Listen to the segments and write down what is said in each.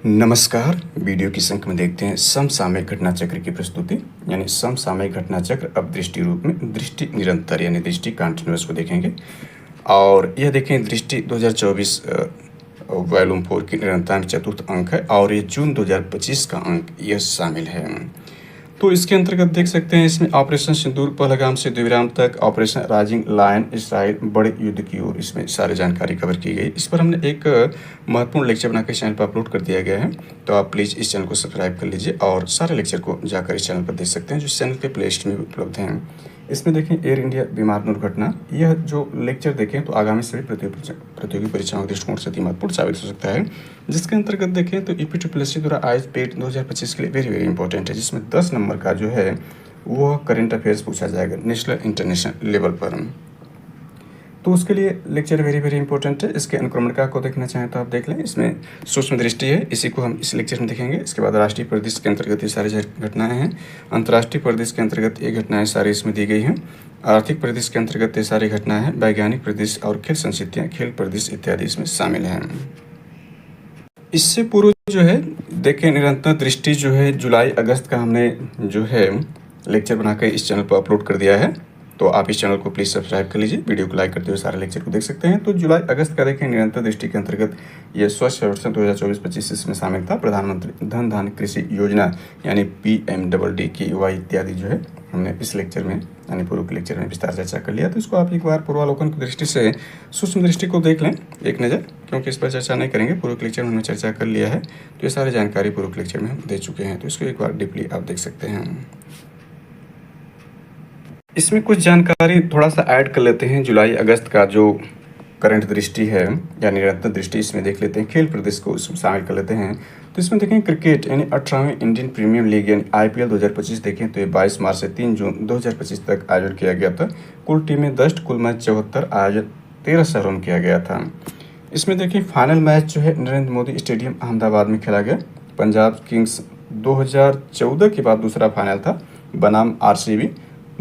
नमस्कार। वीडियो की संख्या में देखते हैं समसामयिक घटना चक्र की प्रस्तुति यानी समसामयिक घटना चक्र अब दृष्टि रूप में दृष्टि निरंतर यानी दृष्टि कंटिन्यूअस को देखेंगे। और यह देखें दृष्टि 2024 वॉल्यूम 4 की निरंतर में चतुर्थ अंक है और ये जून 2025 का अंक यह शामिल है। तो इसके अंतर्गत देख सकते हैं इसमें ऑपरेशन सिंदूर पहलगाम से द्विविराम तक, ऑपरेशन राइजिंग लायन इसराइल बड़े युद्ध की ओर, इसमें सारी जानकारी कवर की गई। इस पर हमने एक महत्वपूर्ण लेक्चर बनाकर चैनल पर अपलोड कर दिया गया है, तो आप प्लीज़ इस चैनल को सब्सक्राइब कर लीजिए और सारे लेक्चर को जाकर इस चैनल पर देख सकते हैं जो चैनल पे प्ले लिस्ट में भी उपलब्ध हैं। इसमें देखें एयर इंडिया विमान दुर्घटना, यह जो लेक्चर देखें तो आगामी सभी प्रतियोगी परीक्षाओं के दृष्टिकोण से महत्वपूर्ण साबित हो सकता है। जिसके अंतर्गत देखें तो ईपीट्रिपलएससी द्वारा आईज पेट 2025 के लिए वेरी वेरी इंपॉर्टेंट है, जिसमें 10 नंबर का जो है वह करंट अफेयर्स पूछा जाएगा नेशनल इंटरनेशनल लेवल पर। तो उसके लिए लेक्चर वेरी वेरी इंपॉर्टेंट है। इसके अनुक्रमणिका को देखना चाहें तो आप देख लें, इसमें सूक्ष्म दृष्टि है, इसी को हम इस लेक्चर में देखेंगे। इसके बाद राष्ट्रीय परिदृश्य के अंतर्गत ये सारी घटनाएं हैं, अंतर्राष्ट्रीय परिदृश्य के अंतर्गत ये घटनाएं सारी इसमें दी गई हैं, आर्थिक परिदृश्य के अंतर्गत ये सारी घटनाएं हैं, वैज्ञानिक परिदृश्य और खेल संस्कृतियाँ, खेल परिदृश्य इत्यादि इसमें शामिल हैं। इससे पूर्व जो है देखें निरंतर दृष्टि जो है जुलाई अगस्त का हमने जो है लेक्चर बनाकर इस चैनल पर अपलोड कर दिया है, तो आप इस चैनल को प्लीज़ सब्सक्राइब कर लीजिए, वीडियो को लाइक करते हुए सारे लेक्चर को देख सकते हैं। तो जुलाई अगस्त का देखें निरंतर दृष्टि के अंतर्गत ये स्वच्छ सर्वेक्षण 2024-25 इसमें शामिल था। प्रधानमंत्री धन धान्य कृषि योजना यानी PMDD की युवा इत्यादि जो है हमने इस लेक्चर में यानी पूर्व के लेक्चर में विस्तार चर्चा कर लिया। तो इसको आप एक बार पूर्वावलोकन की दृष्टि से सूक्ष्म दृष्टि को देख लें एक नज़र, क्योंकि इस पर चर्चा नहीं करेंगे, पूर्व के लेक्चर में हमने चर्चा कर लिया है, तो ये सारी जानकारी पूर्व के लेक्चर में हम दे चुके हैं, तो इसको एक बार डीपली आप देख सकते हैं। इसमें कुछ जानकारी थोड़ा सा ऐड कर लेते हैं। जुलाई अगस्त का जो करंट दृष्टि है या निरंतर दृष्टि, इसमें देख लेते हैं खेल प्रदेश को इसमें शामिल कर लेते हैं। तो इसमें देखें क्रिकेट यानी 18वीं इंडियन प्रीमियर लीग यानी IPL 2025 देखें तो ये 22 मार्च से 3 जून 2025 तक आयोजन किया गया था। कुल टीमें 10, कुल मैच 74, आयोजन 13 शहरों में किया गया था। इसमें देखिए फाइनल मैच जो है नरेंद्र मोदी स्टेडियम अहमदाबाद में खेला गया। पंजाब किंग्स 2014 के बाद दूसरा फाइनल था बनाम RCB,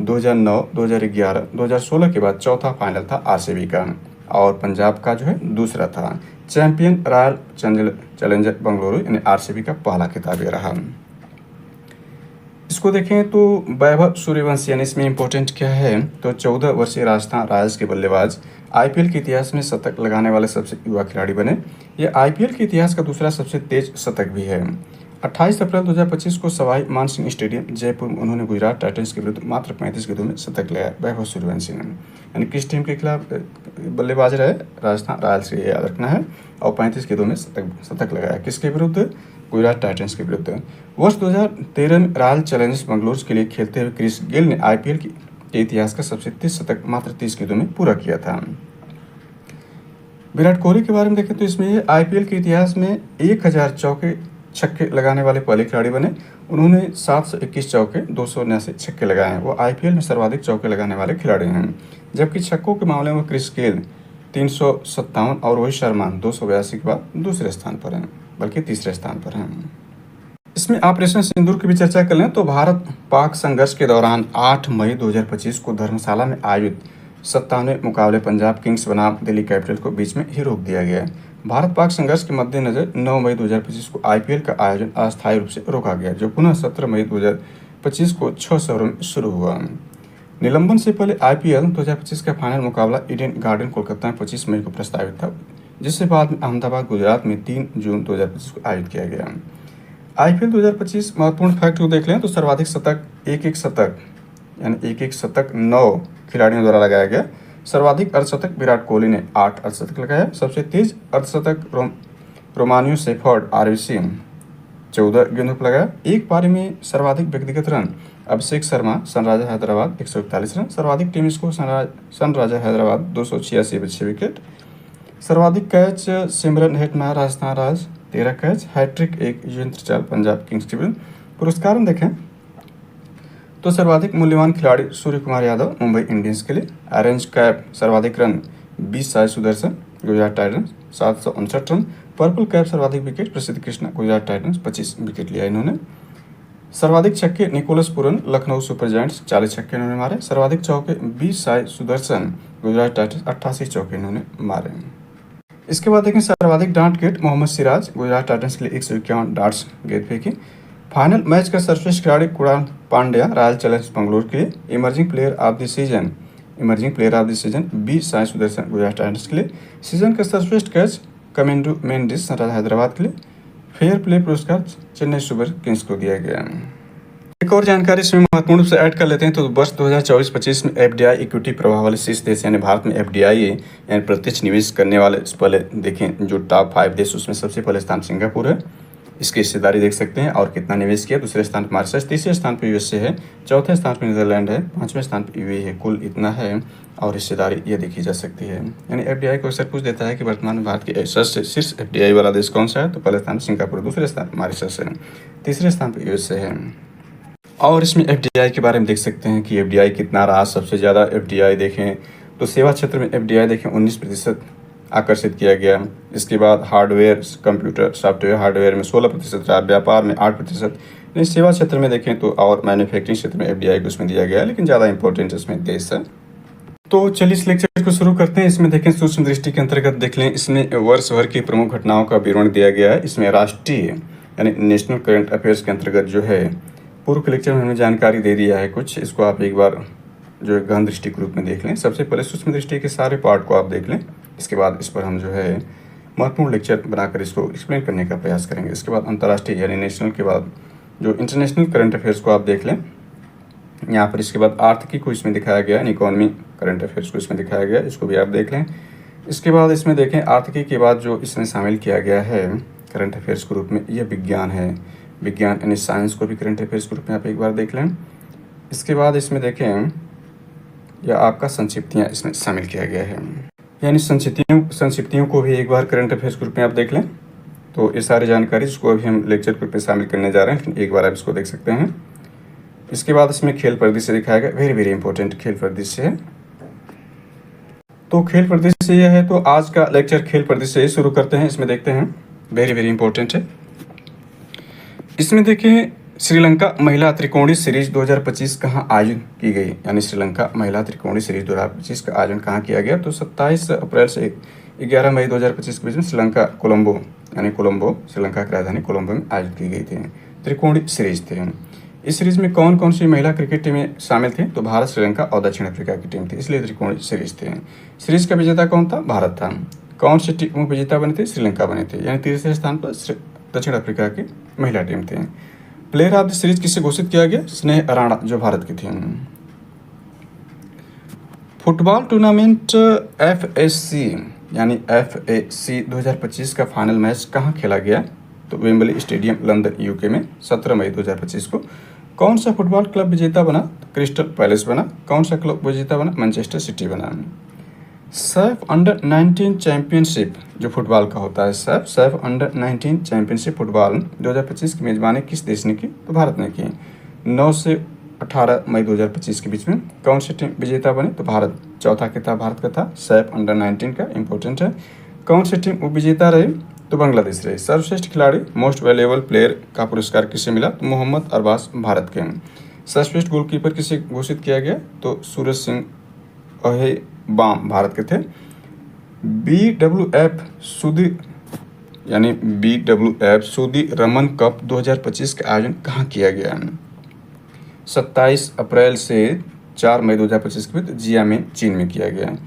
2009, 2011, 2016 के बाद चौथा फाइनल था RCB का, और पंजाब का जो है दूसरा था। चैंपियन रॉयल चैलेंजर बेंगलुरु यानी RCB का पहला खिताब रहा। इसको देखें तो वैभव सूर्यवंशी यानी इसमें इंपॉर्टेंट क्या है, तो 14 वर्षीय राजस्थान रॉयल्स के बल्लेबाज IPL के इतिहास में शतक लगाने वाले सबसे युवा खिलाड़ी बने। ये IPL के इतिहास का दूसरा सबसे तेज शतक भी है। 28 अप्रैल 2025 को सवाई मानसिंह स्टेडियम जयपुर में उन्होंने गुजरात टाइटंस के विरुद्ध मात्र 35 गेंदों में शतक लगाया वैभव सूर्यवंशी ने। यानी किस टीम के खिलाफ बल्लेबाज रहे, राजस्थान रॉयल्स के, याद रखना है, और 35 गेंदों में शतक लगाया किसके विरुद्ध, गुजरात टाइटंस के विरुद्ध। वर्ष 2013 में रॉयल चैलेंजर्स बेंगलुरु के लिए खेलते हुए क्रिस गेल ने IPL के इतिहास का सबसे तेज शतक मात्र 30 गेंदों में पूरा किया था। विराट कोहली के बारे में देखें तो इसमें IPL के इतिहास में 1000 चौके छक्के लगाने वाले पहले खिलाड़ी बने। उन्होंने 721 चौके 279 छक्के लगाए हैं। वो IPL में सर्वाधिक चौके लगाने वाले खिलाड़ी हैं। जबकि छक्कों के मामले में क्रिस गेल 357 और रोहित शर्मा 282 के बाद दूसरे स्थान पर हैं, बल्कि तीसरे स्थान पर हैं। इसमें ऑपरेशन सिंदूर की भी चर्चा कर लें तो भारत पाक संघर्ष के दौरान 8 मई 2025 को धर्मशाला में आयोजित 97वें मुकाबले पंजाब किंग्स बनाम दिल्ली कैपिटल को बीच में ही रोक दिया गया। भारत पाक संघर्ष के मद्देनजर 9 मई 2025 को IPL का आयोजन अस्थायी रूप से रोका गया, जो पुनः 17 मई 2025 को 6 शहरों में शुरू हुआ। निलंबन से पहले IPL 2025 का फाइनल मुकाबला ईडन गार्डन कोलकाता में 25 मई को प्रस्तावित था, जिससे बाद में अहमदाबाद गुजरात में 3 जून 2025 को आयोजित किया गया। IPL 2025 महत्वपूर्ण फैक्ट को देख लें तो सर्वाधिक शतक एक शतक यानी एक शतक 9 खिलाड़ियों द्वारा लगाया गया। सर्वाधिक अर्धशतक विराट कोहली ने 8 अर्धशतक लगाया। सबसे तेज अर्धशतक रोमानियो सेफर्ड RBC 14 गेंदों पर लगाया। एक पारी में सर्वाधिक व्यक्तिगत run Abhishek Sharma Sunriser Hyderabad 141 run. सर्वाधिक टीम स्कोर सनराइजर हैदराबाद 286 पर 6 विकेट। सर्वाधिक catch Shimron Hetmyer Rajasthan Royals 13 catch. Hat trick एक युजवेंद्र चहल पंजाब किंग्स के विरुद्ध। पुरस्कार देखें तो सर्वाधिक मूल्यवान खिलाड़ी सूर्य कुमार यादव मुंबई इंडियंस के लिए। ऑरेंज कैप सर्वाधिक run 20 Sai Sudharsan Gujarat Titans 759 run. Purple cap सर्वाधिक विकेट प्रसिद्ध कृष्णा गुजरात टाइटंस 25 विकेट लिया इन्होंने। सर्वाधिक छक्के Nicholas Pooran Lucknow super giants 40 छक्के इन्होंने मारे। सर्वाधिक चौके 20 साई सुदर्शन गुजरात टाइटंस 88 चौके इन्होंने मारे। इसके बाद देखें सर्वाधिक डांट गेट मोहम्मद सिराज गुजरात टाइटंस के लिए 151 डार्ट्स गेंद फेंकी। फाइनल मैच का सर्वश्रेष्ठ खिलाड़ी कुणाल पांड्या रॉयल चैलेंजर्स बेंगलुरु के लिए। Emerging player of the season B Sai Sudharsan Gujarat Titans के लिए। सीजन का सर्वश्रेष्ठ कैच कमेंडो मेंडिस सनराइजर्स हैदराबाद के लिए। फेयर प्ले पुरस्कार चेन्नई सुपर किंग्स को दिया गया। एक और जानकारी इसमें महत्वपूर्ण रूप से ऐड कर लेते हैं तो वर्ष 2024-25 में एफडीआई इक्विटी प्रभाव वाले शीर्ष देश यानी भारत में एफडीआई यानी प्रत्यक्ष निवेश करने वाले पहले देखें जो टॉप 5 देश उसमें सबसे पहले स्थान सिंगापुर है। इसकी हिस्सेदारी देख सकते हैं और कितना निवेश किया। दूसरे स्थान पर मॉरिशस, तीसरे स्थान पर यूएसए है, चौथे स्थान पर नीदरलैंड है, पांचवें स्थान पर यूएई है। कुल इतना है और हिस्सेदारी ये देखी जा सकती है। यानी एफडीआई को अक्सर पूछ देता है कि वर्तमान में भारत के शीर्ष एफडीआई वाला देश कौन सा है, तो पहले स्थान पर सिंगापुर, दूसरे स्थान पर मॉरिशस है, तीसरे स्थान पर यूएसए है। और इसमें एफडीआई के बारे में देख सकते हैं कि एफडीआई कितना रहा। सबसे ज़्यादा एफडीआई देखें तो सेवा क्षेत्र में एफडीआई देखें 19% आकर्षित किया गया। इसके बाद हार्डवेयर कंप्यूटर सॉफ्टवेयर हार्डवेयर में 16% रहा, व्यापार में 8%। नहीं, सेवा क्षेत्र में देखें तो और मैन्युफैक्चरिंग क्षेत्र में एफडीआई को उसमें दिया गया, लेकिन ज़्यादा इंपॉर्टेंट इसमें देश है। तो चलिए इस लेक्चर को शुरू करते हैं। इसमें देखें सूक्ष्म दृष्टि के अंतर्गत देख लें, इसमें वर्ष भर की प्रमुख घटनाओं का विवरण दिया गया है। इसमें राष्ट्रीय यानी नेशनल करंट अफेयर्स के अंतर्गत जो है पूर्व के लेक्चर में हमने जानकारी दे दिया है कुछ, इसको आप एक बार जो है गहन दृष्टि के रूप में देख लें। सबसे पहले सूक्ष्म दृष्टि के सारे पार्ट को आप देख लें, इसके बाद इस पर हम जो है महत्वपूर्ण लेक्चर बनाकर इसको एक्सप्लेन करने का प्रयास करेंगे। इसके बाद अंतर्राष्ट्रीय यानी नेशनल के बाद जो इंटरनेशनल करंट अफेयर्स को आप देख लें यहाँ पर। इसके बाद आर्थिकी को इसमें दिखाया गया, इकोनॉमी करंट अफेयर्स को इसमें दिखाया गया, इसको भी आप देख लें। इसके बाद इसमें देखें आर्थिकी के बाद जो इसमें शामिल किया गया है करंट अफेयर्स के रूप में, यह विज्ञान है। विज्ञान यानी साइंस को भी करंट अफेयर्स के रूप में आप एक बार देख लें। इसके बाद इसमें देखें या आपका संक्षिप्तियाँ इसमें शामिल किया गया है, यानी संक्षिप्तियों को भी एक बार करंट अफेयर्स के रूप में आप देख लें। तो ये सारी जानकारी जिसको अभी हम लेक्चर के रूप में शामिल करने जा रहे हैं, लेकिन एक बार आप इसको देख सकते हैं। इसके बाद इसमें खेल परिदृश्य दिखाया गया, वेरी वेरी इंपॉर्टेंट खेल परिदृश्य है। तो खेल परिदृश्य यह है, तो आज का लेक्चर खेल परिदृश्य शुरू करते हैं। इसमें देखते हैं, वेरी वेरी इंपॉर्टेंट है। इसमें देखें श्रीलंका महिला त्रिकोणीय सीरीज 2025 कहाँ आयोजित की गई, यानी श्रीलंका महिला त्रिकोणीय सीरीज 2025 का आयोजन कहाँ किया गया, तो 27 अप्रैल से 11 मई 2025 के बीच में श्रीलंका कोलंबो यानी कोलंबो श्रीलंका की राजधानी कोलंबो में आयोजित की गई थी। त्रिकोणीय सीरीज थे। इस सीरीज में कौन कौन सी महिला क्रिकेट टीमें शामिल थी, तो भारत, श्रीलंका और दक्षिण अफ्रीका की टीम थी, इसलिए त्रिकोणीय सीरीज थे। सीरीज का विजेता कौन था, भारत था। कौन सी टीम विजेता बनी थी, श्रीलंका बनी थी, यानी तीसरे स्थान पर दक्षिण अफ्रीका की महिला टीम थी। प्लेयर ऑफ द सीरीज किसे घोषित किया गया, स्नेह अराणा जो भारत की थी। फुटबॉल टूर्नामेंट FAC यानी FAC 2025 का फाइनल मैच कहाँ खेला गया, तो वेम्बली स्टेडियम लंदन UK में 17 मई 2025 को। कौन सा फुटबॉल क्लब विजेता बना, क्रिस्टल पैलेस बना। कौन सा क्लब विजेता बना, मैनचेस्टर सिटी बना। सैफ अंडर 19 चैंपियनशिप जो फुटबॉल का होता है, सैफ अंडर 19 चैंपियनशिप फुटबॉल 2025 की मेजबानी किस देश ने की, तो भारत ने की। 9 से 18 मई 2025 के बीच में कौन सी टीम विजेता बनी, तो भारत। चौथा खिताब भारत का था, सैफ अंडर 19 का, इंपॉर्टेंट है। कौन सी टीम उपविजेता रही, तो बांग्लादेश रही। सर्वश्रेष्ठ खिलाड़ी मोस्ट वैल्यूएबल प्लेयर का पुरस्कार किसे मिला, तो मोहम्मद अरबाज भारत के। सर्वश्रेष्ठ गोलकीपर किसे घोषित किया गया, तो सूरज सिंह अहेबाम भारत के थे। BWF सऊदी रमन कप 2025 का आयोजन कहाँ किया गया, 27 अप्रैल से 4 मई 2025 के बीच जिया में चीन में किया गया।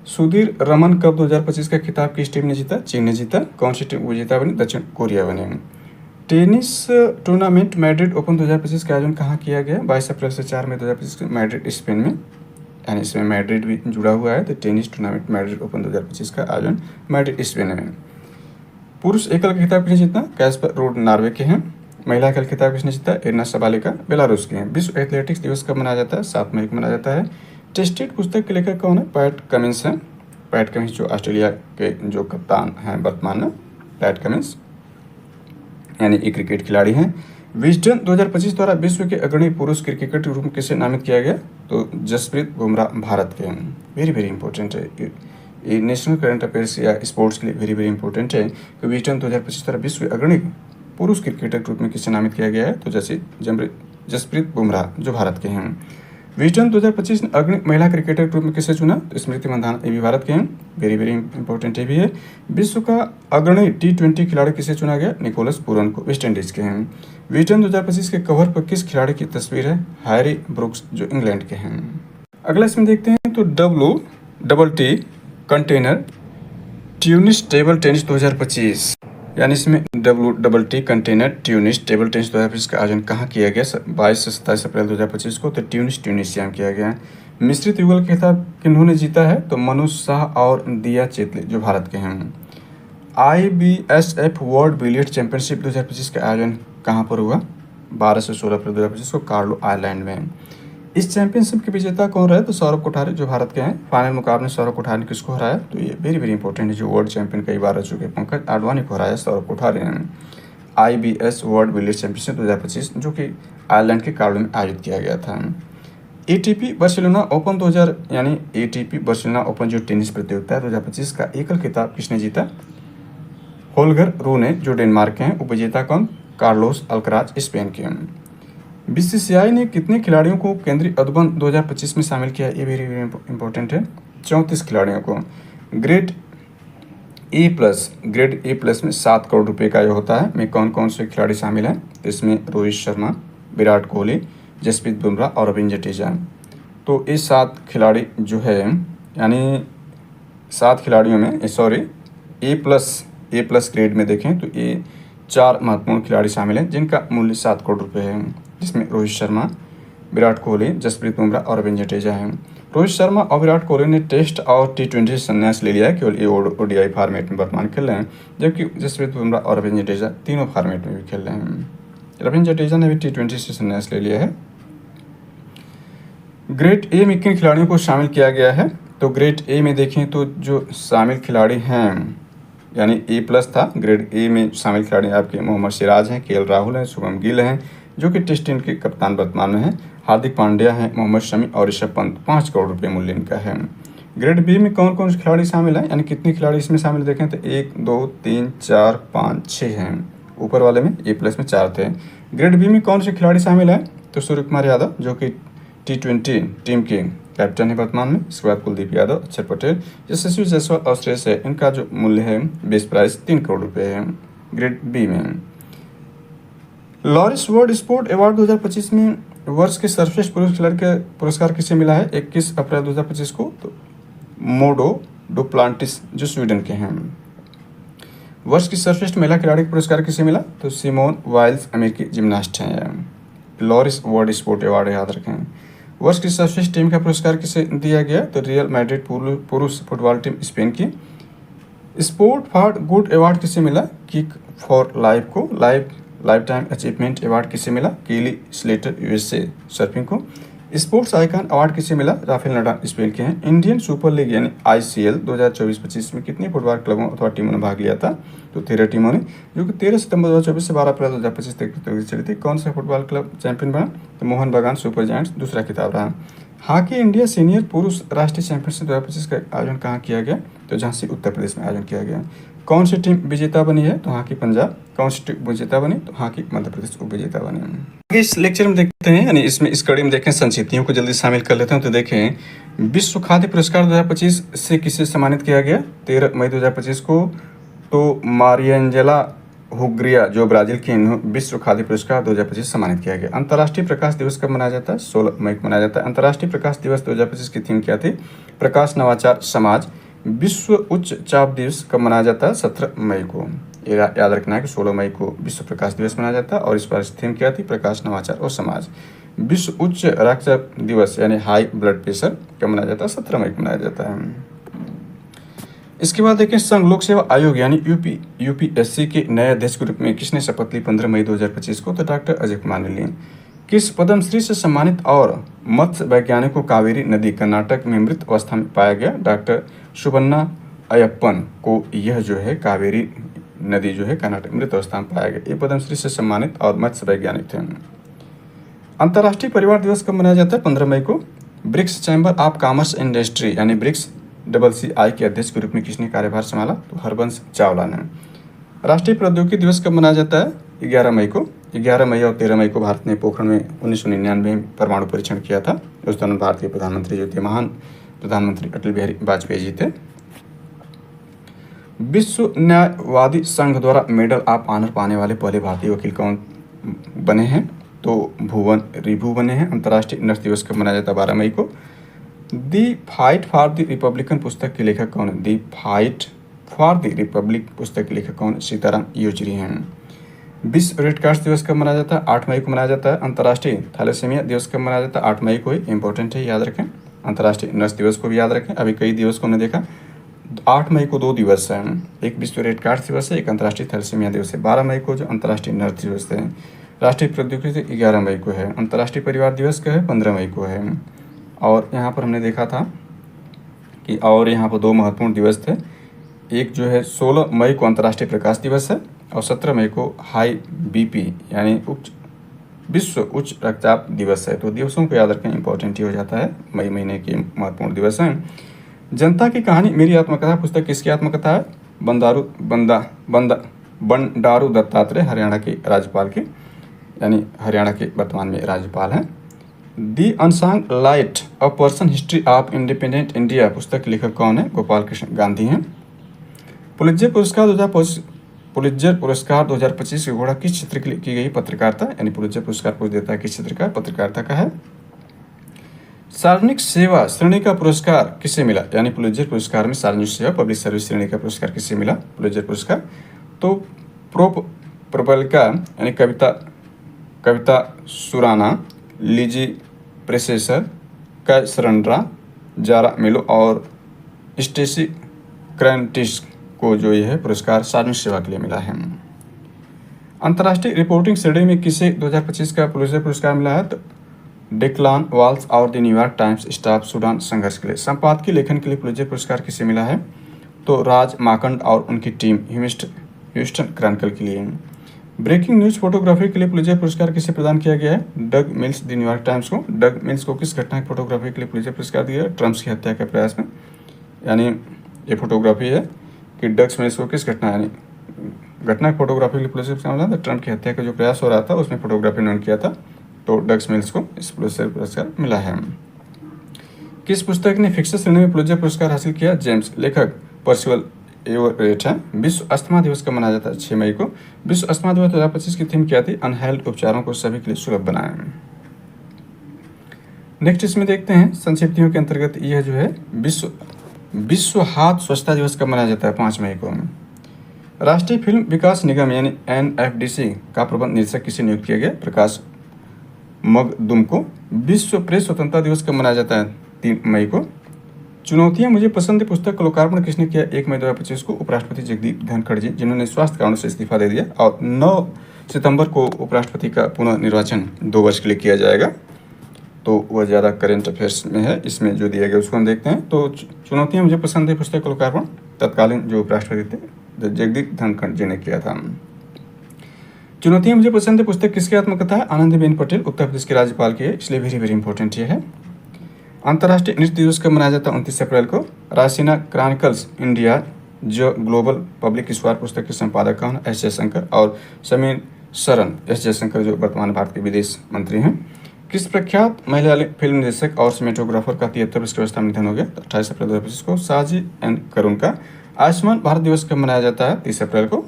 सऊदी रमन कप 2025 का खिताब किस टीम ने जीता, चीन ने जीता। कौन सी टीम विजेता बनी, दक्षिण कोरिया बनी। टेनिस टूर्नामेंट मैड्रिड ओपन 2025 का आयोजन कहाँ किया गया, 22 अप्रैल से 4 मई 2025 में मैड्रिड स्पेन में, यानी इसमें मैड्रिड भी जुड़ा हुआ है। तो टेनिस टूर्नामेंट मैड्रिड ओपन 2025 का आयोजन मैड्रिड स्पेन में। पुरुष एकल का खिताब किसने जीता, कैस्पर रूड नॉर्वे के हैं। महिला एकल खिताब किसने जीता, एरना सबालेका बेलारूस के हैं। विश्व एथलेटिक्स दिवस कब मनाया जाता है, 7 मई को मनाया जाता है। टेस्टेड पुस्तक के लेखक कौन है, पैट कमिंस हैं। पैट कमिंस जो ऑस्ट्रेलिया के जो कप्तान हैं वर्तमान में, पैट कमिंस यानी एक क्रिकेट खिलाड़ी हैं। विजडन 2025 द्वारा विश्व के अग्रणी पुरुष क्रिकेटर के रूप में किसे नामित किया गया, तो जसप्रीत बुमराह भारत के हैं। वेरी वेरी इंपॉर्टेंट है ये नेशनल करंट अफेयर्स या स्पोर्ट्स के लिए वेरी वेरी इंपॉर्टेंट है कि विजडन 2025 द्वारा विश्व अग्रणी पुरुष क्रिकेटर के रूप में किसे नामित किया गया है, तो जसप्रीत बुमराह जो भारत के हैं। विजडम 2025 ने अग्रणी महिला क्रिकेटर के रूप में किसे चुना? तो स्मृति मंधाना, ये भी भारत के हैं, वेरी वेरी इंपॉर्टेंट ये भी है। विश्व का अग्रणी T20 खिलाड़ी किसे चुना गया? निकोलस पूरन को, वेस्ट इंडीज के हैं। विजडम 2025 के कवर पर किस खिलाड़ी की तस्वीर है? हैरी ब्रुक्स, जो इंग्लैंड के हैं। अगला इसमें देखते हैं तो WTT container Tunis table tennis 2025, यानी इसमें WTT container Tunis table tennis 2025 का आयोजन कहाँ किया गया? 22 से 27 अप्रैल 2025 को, तो ट्यूनिसिया में किया गया है। मिश्रित युगल खिताब किन्होंने जीता है? तो मनु शाह और दिया चेतले, जो भारत के हैं। IBSF वर्ल्ड बिलियर्ड चैंपियनशिप 2025 का आयोजन कहाँ पर हुआ? 12 से 16 अप्रैल 2025 को, कार्लो आइलैंड में। इस चैंपियनशिप के विजेता कौन रहे? तो सौरभ कोठारी, जो भारत के हैं। फाइनल मुकाबले में सौरभ कोठारी ने किसको हराया? तो ये वेरी वेरी इंपॉर्टेंट है, जो वर्ल्ड चैंपियन कई बार रह चुके पंकज आडवाणी को हराया सौरभ कोठारी ने। IBS वर्ल्ड बिलियर्ड चैंपियनशिप 2025, जो कि आयरलैंड के कार्लो में आयोजित किया गया था। ATP बार्सिलोना ओपन 2000 यानी ATP बार्सिलोना ओपन जो टेनिस प्रतियोगिता 2025 का एकल खिताब किसने जीता? होल्गर रूने, जो डेनमार्क के हैं। उपविजेता कौन? कार्लोस अल्कराज, स्पेन के हैं। BCCI ने कितने खिलाड़ियों को केंद्रीय अनुबंध 2025 में शामिल किया? ये वेरी वेरी इंपॉर्टेंट है, 34 खिलाड़ियों को। ग्रेड ए प्लस में 7 करोड़ रुपए का ये होता है। में कौन कौन से खिलाड़ी शामिल हैं? तो इसमें रोहित शर्मा, विराट कोहली, जसप्रीत बुमराह और रविंद्र जडेजा। तो ये 7 खिलाड़ी जो है, यानी 7 खिलाड़ियों में ए प्लस ग्रेड में देखें तो ये 4 महत्वपूर्ण खिलाड़ी शामिल हैं, जिनका मूल्य 7 करोड़ रुपए है, जिसमें रोहित शर्मा, विराट कोहली, जसप्रीत बुमराह और रविंद्र जडेजा हैं। रोहित शर्मा और विराट कोहली ने टेस्ट और T20 से संन्यास ले लिया है, केवल ये ODI फॉर्मेट में वर्तमान खेल रहे हैं, जबकि जसप्रीत बुमराह और रविंद्र जडेजा तीनों फॉर्मेट में भी खेल रहे हैं। रविंद्र जडेजा ने भी T20 से संन्यास ले लिया है। ग्रेड ए में किन खिलाड़ियों को शामिल किया गया है? तो ग्रेड ए में देखें तो जो शामिल खिलाड़ी हैं, यानी A+ था, ग्रेड ए में शामिल खिलाड़ी आपके मोहम्मद सिराज हैं, KL राहुल हैं, शुभम गिल हैं, जो कि टेस्ट टीम के कप्तान वर्तमान में हैं, हार्दिक पांड्या हैं, मोहम्मद शमी और ऋषभ पंत। 5 करोड़ रुपये मूल्य इनका है। ग्रेड बी में कौन कौन से खिलाड़ी शामिल हैं, यानी कितने खिलाड़ी इसमें शामिल देखें तो 1 2 3 4 5 6 हैं। ऊपर वाले में A+ में 4 थे। ग्रेड बी में कौन से खिलाड़ी शामिल हैं? तो सूर्य कुमार यादव, जो कि T20 टीम के कैप्टन है वर्तमान में। इसके बाद कुलदीप यादव, अक्षर पटेल, यशस्वी जायसवाल और श्रेयस है। इनका जो मूल्य है बेस प्राइस 3 करोड़ रुपये है ग्रेड बी में। लॉरिस वर्ल्ड स्पोर्ट अवार्ड 2025 में वर्ष के सर्वश्रेष्ठ पुरुष खिलाड़ी का पुरस्कार किसे मिला है? 21 अप्रैल 2025 को, तो मोडो डुप्लांटिस, जो स्वीडन के हैं। वर्ष की सर्वश्रेष्ठ महिला खिलाड़ी का पुरस्कार किसे मिला? तो सिमोन वाइल्स, अमेरिकी जिम्नास्ट हैं। लॉरिस वर्ल्ड स्पोर्ट अवार्ड याद रखें। वर्ष की सर्वश्रेष्ठ टीम का पुरस्कार किसे दिया गया? तो रियल मैड्रिड पुरुष फुटबॉल टीम स्पेन की। स्पोर्ट फॉर गुड अवार्ड किसे मिला? किक फॉर लाइफ को। लाइफ टाइम अचीवमेंट अवार्ड किसे मिला? केली स्लेटर, USA सर्फिंग को। स्पोर्ट्स आइकन अवार्ड किसे मिला? राफेल नडाल, स्पेन के हैं। इंडियन सुपर लीग यानी ICL 2024-25 में कितने फुटबॉल क्लबों अथवा टीमों ने भाग लिया था? तो 13 टीमों ने, जो कि 13 सितंबर 2024 से 12 अप्रैल 2025 तक प्रतियोगिता चली थी। कौन सा फुटबॉल क्लब चैंपियन बना? तो मोहन बागान सुपर जायंट्स दूसरा खिताब रहा। हॉकी इंडिया सीनियर पुरुष राष्ट्रीय चैंपियनशिप 2025 का आयोजन कहाँ किया गया? तो झांसी, उत्तर प्रदेश में आयोजन किया गया। कौन सी टीम विजेता बनी है? तो हॉकी पंजाब। कौन सी टीम विजेता बनी? तो हॉकी मध्य प्रदेश उपविजेता बनी। आगे इस लेक्चर में देखते हैं, यानी इसमें इस कड़ी में देखें, संक्षिप्तियों को जल्दी शामिल कर लेते हैं। तो देखें, विश्व खाद्य पुरस्कार 2025 से किसे सम्मानित किया गया? 13 मई 2025 को, तो मारिएंजेला हुग्रिया, जो ब्राजील की, विश्व खाद्य पुरस्कार 2025 सम्मानित किया गया। अंतर्राष्ट्रीय प्रकाश दिवस कब मनाया जाता है? 16 मई को मनाया जाता है। अंतर्राष्ट्रीय प्रकाश दिवस 2025 की थीम क्या थी? प्रकाश, नवाचार, समाज। विश्व उच्च चाप दिवस कब मनाया जाता है? 17 मई को। ये याद रखना है कि 16 मई को विश्व प्रकाश दिवस मनाया जाता है, और इस बार थीम क्या थी? प्रकाश, नवाचार और समाज। विश्व उच्च रक्तचाप दिवस यानी हाई ब्लड प्रेशर कब मनाया जाता है? 17 मई को मनाया जाता है। इसके बाद देखें, संघ लोक सेवा आयोग यानी UPSC के नए अध्यक्ष के रूप में किसने शपथ ली 15 मई 2025 को? तो डॉक्टर अजय कुमार ने ली। किस पद्मश्री से सम्मानित और मत्स्य वैज्ञानिक को कावेरी नदी कर्नाटक में मृत अवस्था में पाया गया? डॉक्टर सुबन्ना अयप्पन को यह जो है कावेरी नदी जो है कर्नाटक में मृत अवस्था में पाया गया। ये पद्मश्री से सम्मानित और मत्स्य वैज्ञानिक थे। अंतर्राष्ट्रीय परिवार दिवस कब मनाया जाता है? 15 मई को। BRICS chamber of commerce industry यानी ब्रिक्स CCI के अध्यक्ष के रूप में किसने कार्यभार संभाला? तो हरबंश चावला ने। राष्ट्रीय प्रौद्योगिकी दिवस कब मनाया जाता है? 11 मई को। 11 मई और 13 मई को भारत ने पोखरण में 1999 में परमाणु परीक्षण किया था। उस दौरान भारत के प्रधानमंत्री जो थे, महान प्रधानमंत्री अटल बिहारी वाजपेयी जी थे। विश्व न्यायवादी संघ द्वारा मेडल ऑफ ऑनर पाने वाले पहले भारतीय वकील कौन बने हैं? तो भुवन रिभु बने हैं। अंतर्राष्ट्रीय नर्स दिवस कब मनाया जाता है? 12 मई को। दी फाइट फॉर द रिपब्लिकन पुस्तक के लेखक कौन है? दी फाइट फॉर द रिपब्लिक पुस्तक के लेखक कौन? सीताराम येचुरी हैं। विश्व रेड क्रॉस दिवस कब मनाया जाता है? 8 मई को मनाया जाता है। अंतर्राष्ट्रीय थैलेसीमिया दिवस कब मनाया जाता है? 8 मई को ही। इंपॉर्टेंट है, याद रखें। अंतर्राष्ट्रीय नर्स दिवस को भी याद रखें। अभी कई दिवस को हमने देखा, 8 मई को 2 दिवस हैं, एक विश्व रेड क्रॉस दिवस है, एक अंतर्राष्ट्रीय थैलेसीमिया दिवस है। 12 मई को जो अंतर्राष्ट्रीय नर्स दिवस है। राष्ट्रीय प्रौद्योगिकी 11 मई को है। अंतर्राष्ट्रीय परिवार दिवस का है 15 मई को है। और यहाँ पर हमने देखा था कि और यहाँ पर 2 महत्वपूर्ण दिवस थे। एक जो है 16 मई को अंतर्राष्ट्रीय प्रकाश दिवस है और 17 मई को हाई बीपी यानी विश्व उच्च रक्तचाप दिवस है। तो दिवसों को याद रखें, इंपॉर्टेंट ही हो जाता है। मई महीने के महत्वपूर्ण दिवस हैं। जनता की कहानी मेरी आत्मकथा पुस्तक किसकी आत्मकथा है? बंडारू दत्तात्रेय, हरियाणा के राज्यपाल के, यानी हरियाणा के वर्तमान में राज्यपाल हैं। The unsung light a person history of independent India पुस्तक के लेखक कौन है? गोपाल कृष्ण गांधी हैं। पुलित्जर पुरस्कार 2025 की घोषणा किस क्षेत्र के लिए की गई? पत्रकारिता, यानी पुलित्जर पुरस्कार पूछ देता है किस क्षेत्र का? पत्रकारिता का है। सार्वजनिक सेवा श्रेणी का पुरस्कार किसे मिला? यानी पुलित्जर पुरस्कार में सार्वजनिक सेवा पब्लिक सर्विस श्रेणी का पुरस्कार किसे मिला? पुलित्जर पुरस्कार तो प्रोपल्का यानी कविता सुराना, लिजी प्रेसेसर, कैसरंड्रा, जारा मिलो और स्टेसी क्रैंटिस को जो ये है पुरस्कार सार्वजनिक सेवा के लिए मिला है। अंतर्राष्ट्रीय रिपोर्टिंग श्रेणी में किसे 2025 का पुलित्जर पुरस्कार मिला है? तो डेक्लान वाल्स और the New York times staff Sudan संघर्ष के लिए। संपादकीय लेखन के लिए पुलित्जर पुरस्कार किसे मिला है? तो राज माकंड और उनकी टीम ह्यूस्टन क्रॉनिकल के लिए। ब्रेकिंग न्यूज फोटोग्राफी के लिए पुलित्जर पुरस्कार किसे प्रदान किया गया है? डग मिल्स, द न्यूयॉर्क टाइम्स को। डग मिल्स को किस घटना की फोटोग्राफी के लिए पुलित्जर पुरस्कार दिया? ट्रम्प की हत्या के प्रयास में, यानी ये फोटोग्राफी है कि डग मिल्स को किस घटना यानी घटना की फोटोग्राफी के लिए पुलित्जर पुरस्कार मिला था? ट्रम्प की हत्या का जो प्रयास हो रहा था उसमें फोटोग्राफी उन्होंने किया था, तो डग मिल्स को इस पुलित्जर पुरस्कार मिला है। किस पुस्तक ने फिक्शन श्रेणी में पुलित्जर पुरस्कार हासिल किया? जेम्स, लेखक पर्सिवल एवरेट है। विश्व अस्थमा दिवस कब मनाया जाता है? 6 मई को। विश्व अस्थमा दिवस 2025 की थीम क्या थी? अनहेल्ड उपचारों को सभी के लिए सुलभ बनाएं। नेक्स्ट इसमें देखते हैं संक्षिप्तियों के अंतर्गत यह जो है विश्व हाथ स्वच्छता दिवस कब मनाया जाता है? 5 मई को। राष्ट्रीय फिल्म विकास निगम यानी NFDC का प्रबंध निदेशक किसे नियुक्त किया गया? प्रकाश मगदुम को। विश्व प्रेस स्वतंत्रता दिवस कब मनाया जाता है? 3 मई को। चुनौतियां मुझे पसंद पुस्तक का लोकार्पण किसने किया? 1 मई 2025 को उपराष्ट्रपति जगदीप धनखड़ जी, जिन्होंने स्वास्थ्य कारणों से इस्तीफा दे दिया। और 9 सितंबर को उपराष्ट्रपति का पुनर्निर्वाचन 2 वर्ष के लिए किया जाएगा, तो वह ज़्यादा करेंट अफेयर्स में है। इसमें जो दिया गया उसको हम देखते हैं। तो चुनौतियां मुझे पसंद है पुस्तक का लोकार्पण तत्कालीन जो उपराष्ट्रपति थे जगदीप धनखड़ जी ने किया था। चुनौतियां मुझे पसंद है पुस्तक किसकी आत्मकथा है? आनंदीबेन पटेल, उत्तर प्रदेश के राज्यपाल की है, इसलिए वेरी इंपॉर्टेंट ये है। अंतर्राष्ट्रीय नृत्य दिवस कब मनाया जाता है? 29 अप्रैल को। रायसीना क्रॉनिकल्स इंडिया जो ग्लोबल पब्लिक स्क्वायर पुस्तक के संपादक कौन? एस जयशंकर और समीर शरण। एस जयशंकर जो वर्तमान भारत के विदेश मंत्री हैं। किस प्रख्यात मलयाली फिल्म निर्देशक और सिनेमेटोग्राफर का 73 वर्ष की अवस्था में निधन हो गया? 28 अप्रैल 2025 को। साजी एन करुण का। आयुष्मान भारत दिवस कब मनाया जाता है? 30 अप्रैल को।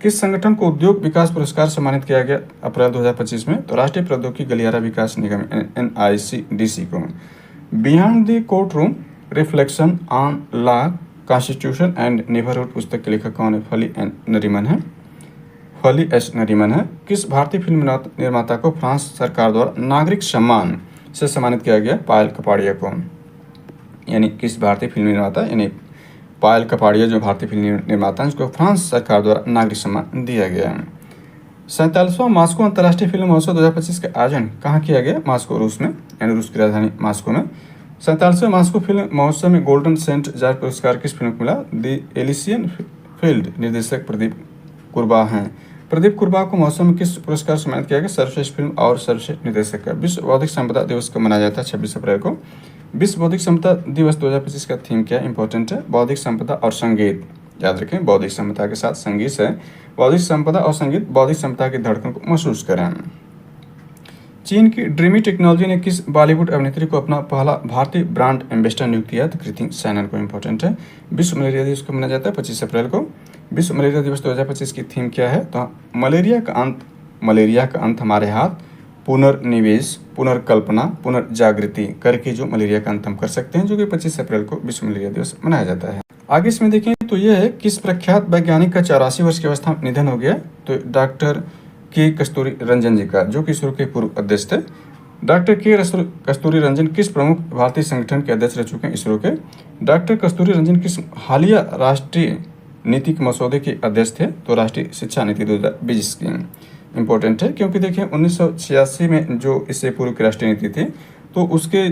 किस संगठन को उद्योग विकास पुरस्कार सम्मानित किया गया अप्रैल 2025 में? तो राष्ट्रीय प्रौद्योगिकी गलियारा विकास निगम NICDC को। Beyond the court room reflection on law, constitution and neighbourhood पुस्तक के लेखक कौन है? फली एस नरीमन है। किस भारतीय फिल्म निर्माता को फ्रांस सरकार द्वारा नागरिक सम्मान से सम्मानित किया गया? पायल कपाड़िया को। यानी किस भारतीय फिल्म निर्माता यानी पायल कपाड़िया जो भारतीय फिल्म निर्माता हैं उसको फ्रांस सरकार द्वारा नागरिक सम्मान दिया गया है। 47वां मॉस्को अंतर्राष्ट्रीय फिल्म महोत्सव 2025 का आयोजन कहाँ किया गया? मॉस्को, रूस में, यानी रूस की राजधानी मॉस्को में। 47वें मॉस्को फिल्म महोत्सव में गोल्डन सेंट जॉर्ज पुरस्कार किस फिल्म को मिला? द एलिसियन फील्ड निर्देशक प्रदीप कुरबा हैं। प्रदीप कुरबा को महोत्सव में किस पुरस्कार सम्मानित किया गया? सर्वश्रेष्ठ फिल्म और सर्वश्रेष्ठ निर्देशक का। विश्व बौद्धिक संपदा दिवस कब मनाया जाता है? 26 अप्रैल को। विश्व बौद्धिक संपदा दिवस 2025 का थीम क्या इंपॉर्टेंट है? बौद्धिक संपदा और संगीत, याद रखें, बौद्धिक संपदा के साथ संगीत से बौद्धिक संपदा और संगीत बौद्धिक संपदा की धड़कन को महसूस करें। चीन की ड्रीमी टेक्नोलॉजी ने किस बॉलीवुड अभिनेत्री को अपना पहला भारतीय ब्रांड एम्बेसडर नियुक्त किया? तो कृति सैनन को। इंपॉर्टेंट है। विश्व मलेरिया दिवस को मनाया जाता है 25 अप्रैल को। विश्व मलेरिया दिवस 2025 की थीम क्या है? तो मलेरिया का अंत हमारे हाथ, पुनर्निवेश, पुनर्कल्पना, पुनर्जागृति करके जो मलेरिया का अंत हम कर सकते हैं, जो कि 25 अप्रैल को विश्व मलेरिया दिवस मनाया जाता है। आगे इसमें देखें तो यह है, किस प्रख्यात वैज्ञानिक का 84 वर्ष की अवस्था में निधन हो गया? तो डॉक्टर के कस्तूरी रंजन जी का, जो कि इसरो के पूर्व अध्यक्ष थे। डॉक्टर के कस्तूरी रंजन किस प्रमुख भारतीय संगठन के अध्यक्ष रह चुके हैं? इसरो के। डॉक्टर कस्तूरी रंजन किस हालिया राष्ट्रीय नीति के मसौदे के अध्यक्ष थे? तो राष्ट्रीय शिक्षा नीति 2020 की। इम्पोर्टेंट है, क्योंकि देखिए 1986 में जो इससे पूर्व की राष्ट्रीय नीति थी, तो उसके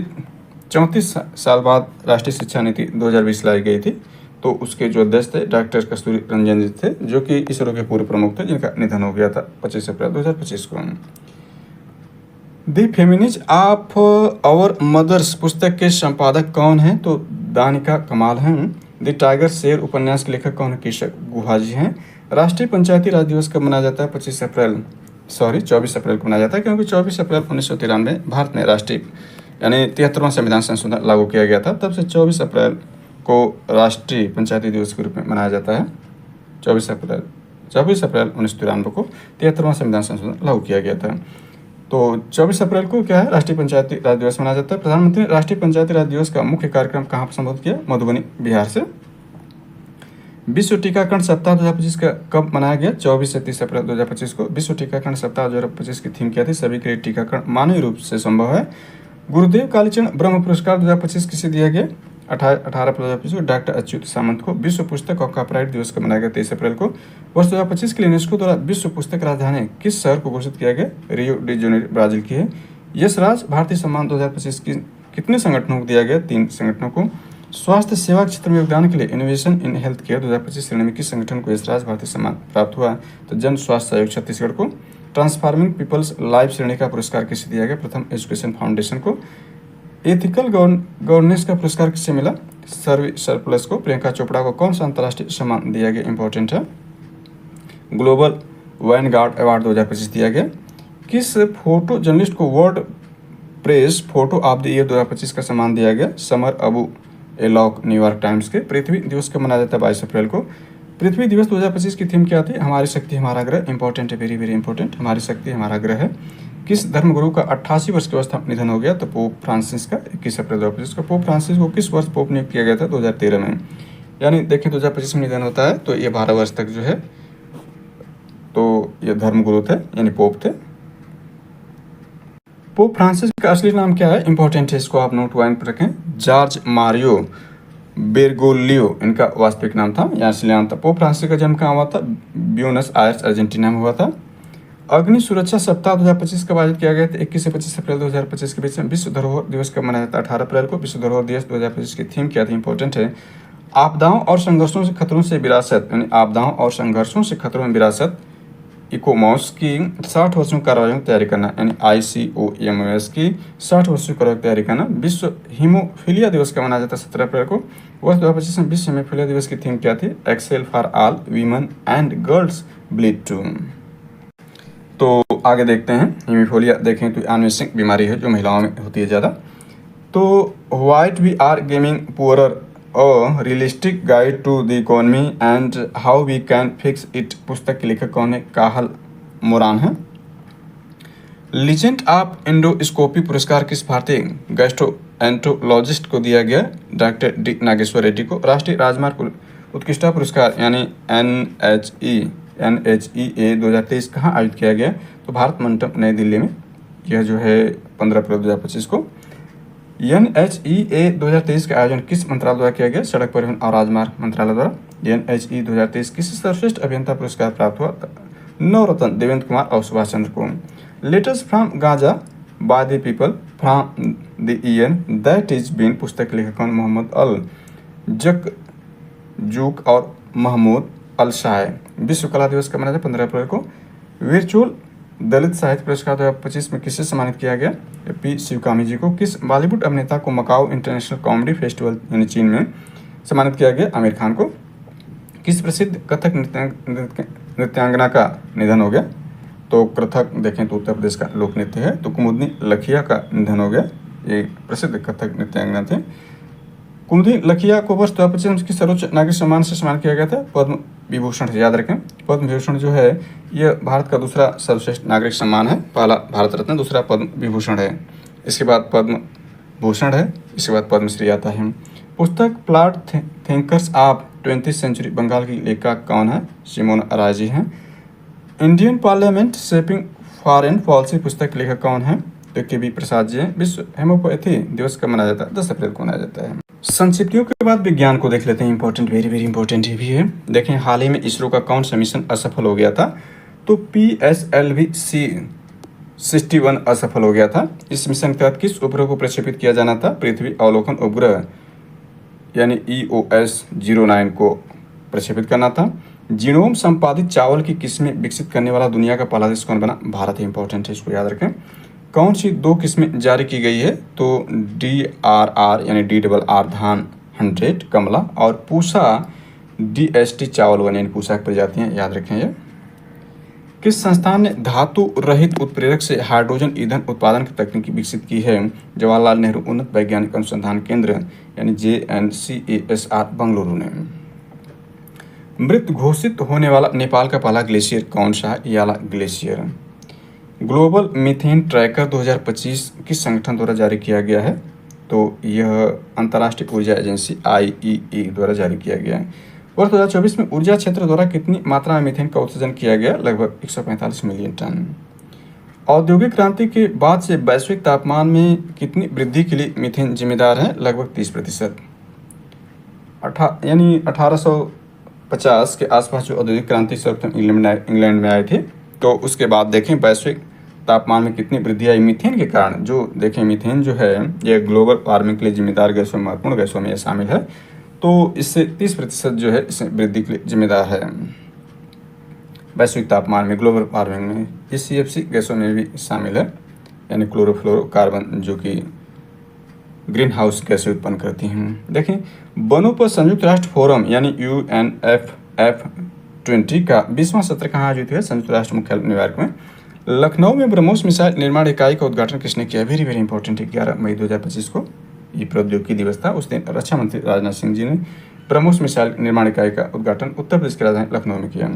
34 साल बाद राष्ट्रीय शिक्षा नीति 2020 लाई गई थी। तो उसके जो अध्यक्ष थे डॉक्टर कस्तूरी रंजन जी थे, जो कि इसरो के पूर्व प्रमुख थे, जिनका निधन हो गया था 25 अप्रैल 2025 को। द फेमिनिज ऑफ आवर मदर्स पुस्तक के संपादक कौन हैं? तो दानिका कमाल हैं। द टाइगर शेर उपन्यास के लेखक कौन है? केशव गुहा जी हैं। राष्ट्रीय पंचायती राज दिवस कब मनाया जाता है? 24 अप्रैल को मनाया जाता है, क्योंकि 24 अप्रैल 1993 भारत में राष्ट्रीय यानी 73वां संविधान संशोधन लागू किया गया था। तब से 24 अप्रैल को राष्ट्रीय पंचायती दिवस के रूप में मनाया जाता है। 24 अप्रैल 1993 को 73वां संविधान संशोधन लागू किया गया था। तो 24 अप्रैल को क्या है? राष्ट्रीय पंचायती राज दिवस मनाया जाता है। प्रधानमंत्री ने राष्ट्रीय पंचायती राज दिवस का मुख्य कार्यक्रम कहाँ पर संबोधित किया? मधुबनी, बिहार से। विश्व टीकाकरण सप्ताह 2025 का कब मनाया गया? 24 से 30 अप्रैल 2025 को। विश्व टीकाकरण सप्ताह 2025 की थीम क्या थी? सभी के लिए टीकाकरण मानवीय रूप से संभव है। गुरुदेव कालीचरण ब्रह्म पुरस्कार 2025 किसे दिया गया? 18 अप्रैल 2025 को डॉक्टर अच्युत सामंत को। विश्व पुस्तक और कॉपीराइट दिवस को मनाया गया 23 अप्रैल को। वर्ष 2025 के लिए यूनेस्को द्वारा विश्व पुस्तक राजधानी किस शहर को घोषित किया गया? रियो डी जेनेरो, ब्राजील की है। यश राज भारतीय सम्मान 2025 की कितने संगठनों को दिया गया? 3 संगठनों को। स्वास्थ्य सेवा क्षेत्र में योगदान के लिए इनोवेशन इन हेल्थ केयर 2025 श्रेणी में किस संगठन को यश राज भारतीय सम्मान प्राप्त हुआ? तो जन स्वास्थ्य आयोग छत्तीसगढ़ को। ट्रांसफार्मिंग पीपल्स लाइफ श्रेणी का पुरस्कार किसे दिया गया? प्रथम एजुकेशन फाउंडेशन को। एथिकल गवर्नेंस का पुरस्कार किसे मिला? सर्वी सरप्लस को। प्रियंका चोपड़ा को कौन सा अंतर्राष्ट्रीय सम्मान दिया गया? इंपॉर्टेंट है। ग्लोबल वैनगार्ड अवार्ड 2025 दिया गया। किस फोटो जर्नलिस्ट को world press photo of the year 2025 का सम्मान दिया गया? Summer Abu alloc, New York times के। पृथ्वी दिवस कब मनाया जाता है? 22 अप्रैल को। पृथ्वी दिवस 2025 की थीम क्या थी? हमारी शक्ति हमारा ग्रह। इंपॉर्टेंट है, वेरी वेरी इंपॉर्टेंट। हमारी शक्ति हमारा ग्रह है। किस धर्मगुरु का 88 वर्ष की अवस्था में निधन हो गया? तो पोप फ्रांसिस का 21 अप्रैल 2025 को। पोप फ्रांसिस को किस वर्ष पोप नियुक्त किया गया था? 2013 में। यानी देखिए 2025 में निधन होता है, तो ये 12 वर्ष तक जो है तो ये धर्मगुरु थे, यानी पोप थे। पोप फ्रांसिस का असली नाम क्या है? इंपॉर्टेंट है, इसको आप नोट पॉइंट पर रखें। जॉर्ज मारियो बेरगोलियो इनका वास्तविक नाम था, या असली नाम था। पोप फ्रांसिस का जन्म कहाँ हुआ था? ब्यूनस आयर्स, अर्जेंटीना में हुआ था। अग्नि सुरक्षा सप्ताह 2025 कब आयोजित किया गया था? 21 से 25 अप्रैल 2025 के बीच में। विश्व धरोहर दिवस कब मनाया जाता है? 18 अप्रैल को। विश्व धरोहर दिवस 2025 की थीम क्या थी? इंपॉर्टेंट है, आपदाओं और संघर्षों से खतरों से विरासत, यानी आपदाओं और संघर्षों से खतरों में विरासत इकोमॉस की 60 वर्षों कार्रवाई की तैयारी करना, यानी ICOMOS की 60 वर्षों की कार्रवाई की तैयारी करना। विश्व हीमोफीलिया दिवस कब मनाया जाता है? 17 अप्रैल को। वर्ष 2025 में विश्व हीमोफीलिया दिवस की थीम क्या थी? Excel for all women and girls bleed to. तो आगे देखते हैं। हीमोफीलिया देखें तो आनुवंशिक बीमारी है जो महिलाओं में होती है ज़्यादा। तो what we are gaming poorer a realistic guide to the economy and how we can fix it पुस्तक के लेखक कौन है? काहल मोरान है। लीजेंड ऑफ एंडोस्कोपी पुरस्कार किस भारतीय गैस्ट्रोएंटरोलॉजिस्ट को दिया गया? डॉक्टर डी नागेश्वर रेड्डी को। राष्ट्रीय राजमार्ग उत्कृष्टता पुरस्कार यानी NHEA 2023 कहाँ आयोजित किया गया? तो भारत मंडप, नई दिल्ली में। यह जो है 15 अप्रैल 2025 को। NHEA 2023 का आयोजन किस मंत्रालय द्वारा किया गया? सड़क परिवहन और राजमार्ग मंत्रालय द्वारा। NHE 2023 किस सर्वश्रेष्ठ अभियंता पुरस्कार प्राप्त हुआ? नवरत्न देवेंद्र कुमार और सुभाष चंद्र को। Letters from Gaza by the people from the year that is been पुस्तक के लेखक कौन? मोहम्मद अल जकजूक और महमूद अल शाह। विश्व कला दिवस कब मनाया जाता है? 15 अप्रैल को। वर्चुअल दलित साहित्य पुरस्कार 2025 में किसे सम्मानित किया गया? P शिवकामी जी को। किस बॉलीवुड अभिनेता को मकाओ इंटरनेशनल कॉमेडी फेस्टिवल यानी चीन में सम्मानित किया गया? आमिर खान को। किस प्रसिद्ध कथक नृत्यांगना का निधन हो गया? तो कथक देखें तो उत्तर प्रदेश का लोक नृत्य है। तो कुमुदनी लखिया का निधन हो गया, ये प्रसिद्ध कथक नृत्यांगना थे। कुमुदनी लखिया को वर्ष 2025 में किस सर्वोच्च नागरिक सम्मान से सम्मान किया गया था? पद्म विभूषण से। याद रखें, पद्म विभूषण जो है यह भारत का दूसरा सर्वश्रेष्ठ नागरिक सम्मान है। पहला भारत रत्न, दूसरा पद्म विभूषण है, इसके बाद पद्म भूषण है, इसके बाद पद्मश्री आता है। पुस्तक plot thinkers of 20th century Bengal की लेखक कौन है? सिमोन राजी हैं। Indian parliament shaping foreign policy पुस्तक के लेखक कौन है? तो के.बी. प्रसाद जी हैं। विश्व हेमोपैथी दिवस कब मनाया जाता है? 10 अप्रैल को मनाया जाता है। संक्षिप्तियों के बाद विज्ञान को देख लेते हैं, इंपॉर्टेंट, वेरी वेरी इंपॉर्टेंट ये भी है। देखें, हाल ही में इसरो का कौन सा मिशन असफल हो गया था? तो PSLV-61 असफल हो गया था। इस मिशन के तहत किस उपग्रह को प्रक्षेपित किया जाना था? पृथ्वी अवलोकन उपग्रह यानी EOS-09 को प्रक्षेपित करना था। जीनोम संपादित चावल की किस्में विकसित करने वाला दुनिया का पहला देश कौन बना? भारत है, इंपॉर्टेंट है, इसको याद रखें। कौन सी 2 किस्में जारी की गई है? तो DRR यानी DRR धान 100 कमला और पूसा DST चावल 1 यानी पूसा की प्रजातियाँ, याद रखें ये। किस संस्थान ने धातु रहित उत्प्रेरक से हाइड्रोजन ईंधन उत्पादन की तकनीक विकसित की है? जवाहरलाल नेहरू उन्नत वैज्ञानिक अनुसंधान केंद्र यानी JNCASR बेंगलुरु ने। मृत घोषित होने वाला नेपाल का पहला ग्लेशियर कौन सा है? याला ग्लेशियर। ग्लोबल मीथेन ट्रैकर 2025 किस संगठन द्वारा जारी किया गया है? तो यह अंतर्राष्ट्रीय ऊर्जा एजेंसी IEA द्वारा जारी किया गया है। वर्ष 2024 में ऊर्जा क्षेत्र द्वारा कितनी मात्रा में मीथेन का उत्सर्जन किया गया? लगभग 145 मिलियन टन। औद्योगिक क्रांति के बाद से वैश्विक तापमान में कितनी वृद्धि के लिए मीथेन जिम्मेदार है? लगभग 30%। यानी 1850 के आसपास जो औद्योगिक क्रांति सर्वप्रथम इंग्लैंड में आए थे, तो उसके बाद देखें वैश्विक तापमान में कितनी वृद्धि आई मीथेन के कारण। जो देखें मीथेन जो है ये ग्लोबल वार्मिंग के लिए जिम्मेदार गैसों, महत्वपूर्ण गैसों में यह शामिल है। तो इससे 30% जो है इस वृद्धि के लिए जिम्मेदार है वैश्विक तापमान में, ग्लोबल वार्मिंग में। ये CFC गैसों में भी शामिल है, यानी क्लोरोफ्लोरोकार्बन, जो कि ग्रीन हाउस गैसें उत्पन्न करती हैं। देखें, वनों पर संयुक्त राष्ट्र फोरम यानी UNFF20 का 20वां सत्र कहाँ आयोजित हुआ? संयुक्त राष्ट्र मुख्यालय न्यूयॉर्क में। लखनऊ में ब्रह्मोस मिसाइल निर्माण इकाई का उद्घाटन किसने किया? वेरी वेरी इंपॉर्टेंट, 11 मई 2025 को ये प्रौद्योगिकी दिवस था। उस दिन रक्षा मंत्री राजनाथ सिंह जी ने ब्रह्मोस मिसाइल निर्माण इकाई का उद्घाटन उत्तर प्रदेश की राजधानी लखनऊ में किया।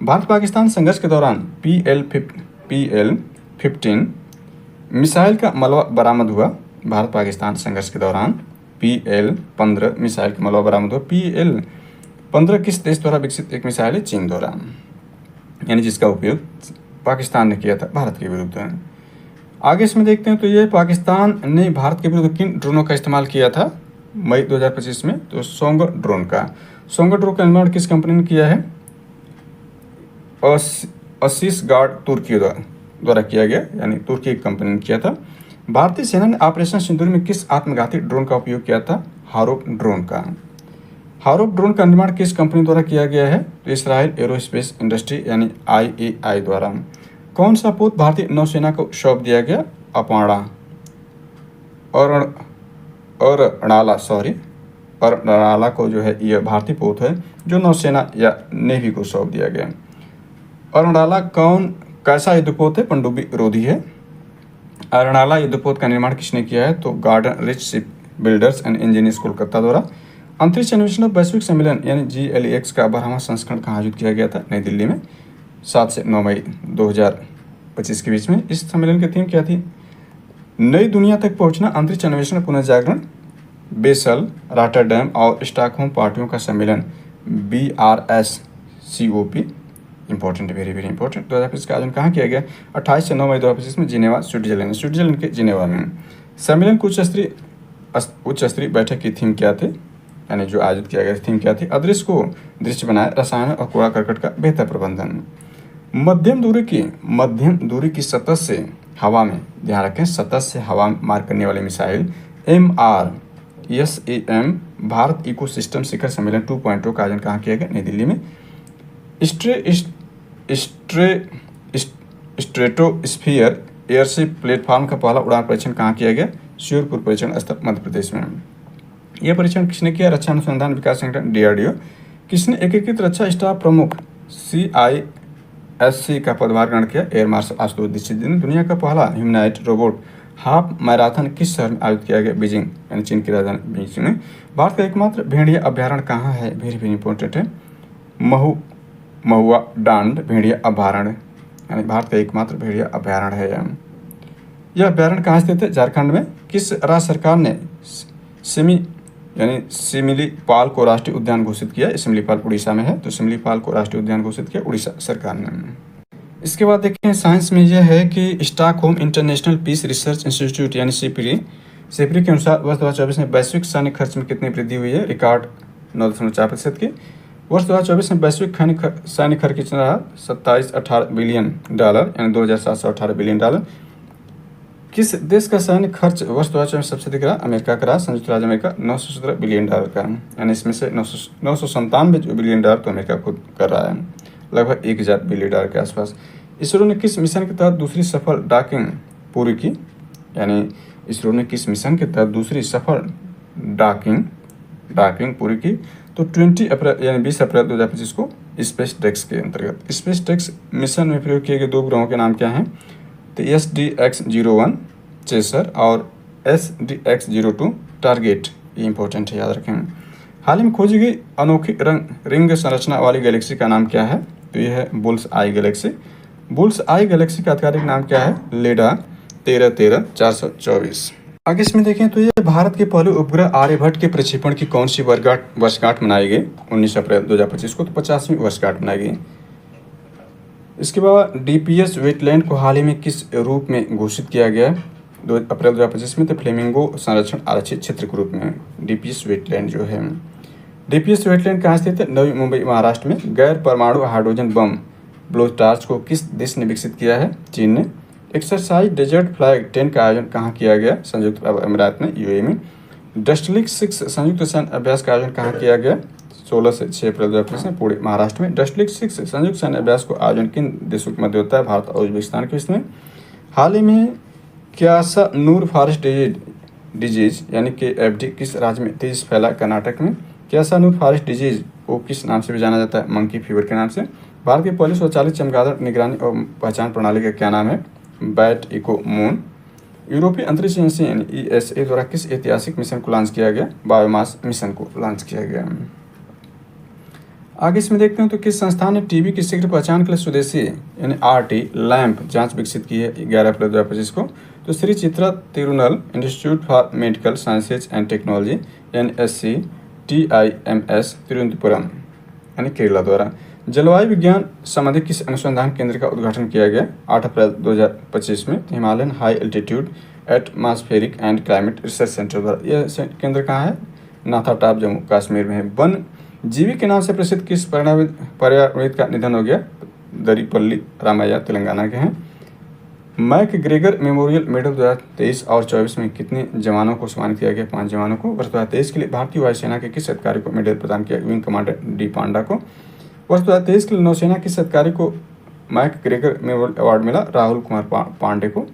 भारत पाकिस्तान संघर्ष के दौरान PL-15 मिसाइल का मलबा बरामद हुआ। भारत पाकिस्तान संघर्ष के दौरान PL-15 मिसाइल का मलबा बरामद हुआ। PL-15 किस देश द्वारा विकसित एक मिसाइल है? चीन द्वारा, यानी जिसका उपयोग पाकिस्तान ने किया था भारत के विरुद्ध। आगे इसमें देखते हैं, तो ये पाकिस्तान ने भारत के विरुद्ध किन ड्रोनों का इस्तेमाल किया था मई 2025 में? तो सोंगर ड्रोन का। सोंगर ड्रोन का निर्माण किस कंपनी ने किया है? असीस गार्ड तुर्की द्वारा किया गया, यानी तुर्की की कंपनी ने किया था। भारतीय सेना ने ऑपरेशन सिंदूर में किस आत्मघाती ड्रोन का उपयोग किया था? हारोप ड्रोन का। हारोप ड्रोन का निर्माण किस कंपनी द्वारा किया गया है? तो इसराइल एरोस्पेस इंडस्ट्री यानी IAI द्वारा। कौन सा पोत भारतीय नौसेना को सौंप दिया गया? अपाड़ा और अरणाला को जो है यह भारतीय पोत है जो नौसेना या नेवी को सौंप दिया गया। अरणाला कैसा युद्धपोत है? पनडुब्बी रोधी है। अरणाला युद्धपोत का निर्माण किसने किया है? तो garden rich ship builders and engineers Kolkata द्वारा। अंतरिक्ष अन्वेषण वैश्विक सम्मेलन यानी GLEX का 12वां संस्करण कहाँ आयोजित किया गया था? नई दिल्ली में 7 से 9 मई 2025 के बीच में। इस सम्मेलन की थीम क्या थी? नई दुनिया तक पहुंचना, अंतरिक्ष अन्वेषण, पुनर्जागरण। बेसल, रॉटरडैम और स्टॉकहोम पार्टियों का सम्मेलन BRSCOP, important, very very important. 2025 का आयोजन कहाँ किया गया? 28 से 9 मई 2025 में जिनेवा, स्विट्जरलैंड के जिनेवा में। सम्मेलन की उच्च स्तरीय बैठक की थीम क्या थी, यानी जो आयोजित किया गया थीम क्या थी? अदृश्य को दृश्य बनाए, रसायन और कूड़ा करकट का बेहतर प्रबंधन। मध्यम दूरी की सतह से हवा में, ध्यान रखें, सतह से हवा में मार करने वाली मिसाइल MRSAM भारत इकोसिस्टम शिखर सम्मेलन 2.0 का आयोजन कहाँ किया गया? नई दिल्ली में। स्ट्रेटोस्फीयर एयरशिप प्लेटफॉर्म का पहला उड़ान परीक्षण कहाँ किया गया? श्योरपुर परीक्षण स्थल, मध्य प्रदेश में। यह परीक्षण किसने किया? रक्षा अनुसंधान विकास संगठन DRDO किसने एकीकृत रक्षा स्टाफ प्रमुख CISC का पदभार ग्रहण किया? एयर मार्शल आशुतोष दीक्षित ने। दुनिया का पहला ह्यूमनॉइड रोबोट हाफ मैराथन किस शहर में आयोजित किया गया? बीजिंग यानी चीन की राजधानी बीजिंग में। भारत का एकमात्र भेड़िया अभ्यारण्य कहाँ है? वेरी वेरी इंपॉर्टेंट है, महुआ डांड भेड़िया अभ्यारण्य, यानी भारत का एकमात्र भेड़िया अभ्यारण्य है यह अभ्यारण्य कहाँ स्थित है? झारखंड में। किस राज्य सरकार ने सिमिलीपाल को राष्ट्रीय उद्यान घोषित किया? सिमिलीपाल उड़ीसा में है, तो सिमिलीपाल को राष्ट्रीय उद्यान घोषित किया उड़ीसा सरकार ने। इसके बाद देखें साइंस में यह है कि Stockholm International Peace Research Institute यानी सिपरी के अनुसार वर्ष 2024 में वैश्विक सैन्य खर्च में कितनी वृद्धि हुई है? रिकॉर्ड 9.4% की। वर्ष 2024 में वैश्विक सैन्य खर्च कितना रहा? 2718 बिलियन डॉलर, यानी 2718 बिलियन डॉलर। किस देश का सैन्य खर्च वर्ष 2024 में सबसे अधिक रहा? अमेरिका का रहा, संयुक्त राज्य अमेरिका 917 बिलियन डॉलर का, यानी इसमें से 997 बिलियन डॉलर तो अमेरिका खुद कर रहा है, लगभग 1000 बिलियन डॉलर के आसपास। इसरो ने किस मिशन के तहत दूसरी सफल डॉकिंग पूरी की? यानी इसरो ने किस मिशन के तहत दूसरी सफल डॉकिंग पूरी की? तो 20 अप्रैल यानी 20 अप्रैल 2025 को स्पेस टेक्स के अंतर्गत। स्पेस टेक्स मिशन में प्रयोग किए गए 2 ग्रहों के नाम क्या हैं? तो SDX-01 चेसर और SDX-02 टारगेट, ये इंपॉर्टेंट है, याद रखें। हाल ही में खोजी गई अनोखी रिंग संरचना वाली गैलेक्सी का नाम क्या है? तो यह है बुल्स आई गैलेक्सी। बुल्स आई गैलेक्सी का आधिकारिक नाम क्या है? लेडा 13-424। आगे इसमें देखें तो ये भारत के पहले उपग्रह आर्यभट्ट के प्रक्षेपण की कौन सी वर्षगांठ मनाई गई? 19 अप्रैल 2025 को, तो 50वीं वर्षगांठ मनाई गई। इसके बाद DPS वेटलैंड को हाल ही में किस रूप में घोषित किया गया? 2 अप्रैल 2025 में, तो फ्लेमिंगो संरक्षण आरक्षित क्षेत्र के रूप में DPS वेटलैंड जो है। DPS वेटलैंड कहाँ स्थित है? नवी मुंबई महाराष्ट्र में। गैर परमाणु हाइड्रोजन बम ब्लोस्टार्च को किस देश ने विकसित किया है? चीन ने। एक्सरसाइज डेजर्ट फ्लैग 10 का आयोजन कहाँ किया गया? संयुक्त अरब अमीरात में, UAE में। डस्टलिक 6 संयुक्त सैन्य अभ्यास का आयोजन कहाँ किया गया? 16 से 6 अप्रैल 2025 में पुणे महाराष्ट्र में। डस्टलिक 6 संयुक्त सैन्य अभ्यास को आयोजन किन देशों के मध्य होता है? भारत और उज्बेकिस्तान के बीच में। हाल ही में क्यासा नूर फॉरेस्ट डिजीज यानी KFD किस राज्य में तेजी से फैला? कर्नाटक में। क्यासा नूर फॉरेस्ट डिजीज को किस नाम से भी जाना जाता है? मंकी फीवर के नाम से। भारत के पहले स्वचालित चमगादड़ निगरानी और पहचान प्रणाली का क्या नाम है? Bat echo moon. यूरोपीय अंतरिक्ष एजेंसी यानी ESA द्वारा किस ऐतिहासिक मिशन को लॉन्च किया गया? बायोमास मिशन को लॉन्च किया गया। आगे इसमें देखते हैं तो किस संस्थान ने TB की शीघ्र पहचान के लिए स्वदेशी यानी RT लैंप जांच विकसित की है? 11 अप्रैल 2025 को, तो Shri Chitra Tirunal institute for medical sciences and technology NSCTIMS Thiruvananthapuram यानी केरला द्वारा। जलवायु विज्ञान संबंधी किस अनुसंधान केंद्र का उद्घाटन किया गया? 8 अप्रैल 2025 में Himalayan high altitude atmospheric and climate research centre द्वारा। यह केंद्र कहाँ है? नाथाटाप जम्मू कश्मीर में है। वन जीवी के नाम से प्रसिद्ध किस पर्यावरणविद का निधन हो गया? दरीपल्ली रामैया तेलंगाना के हैं। मैकग्रेगर मेमोरियल मेडल 2023 और 24 में कितने जवानों को सम्मानित किया गया? 5 जवानों को। वर्ष 2023 के लिए भारतीय वायुसेना के किस अधिकारी को मेडल प्रदान किया? विंग कमांडर D पांडा को। वर्ष 2023 के लिए नौसेना किस अधिकारी को मैकग्रेगर मेमोरियल अवार्ड मिला? राहुल कुमार पांडे को।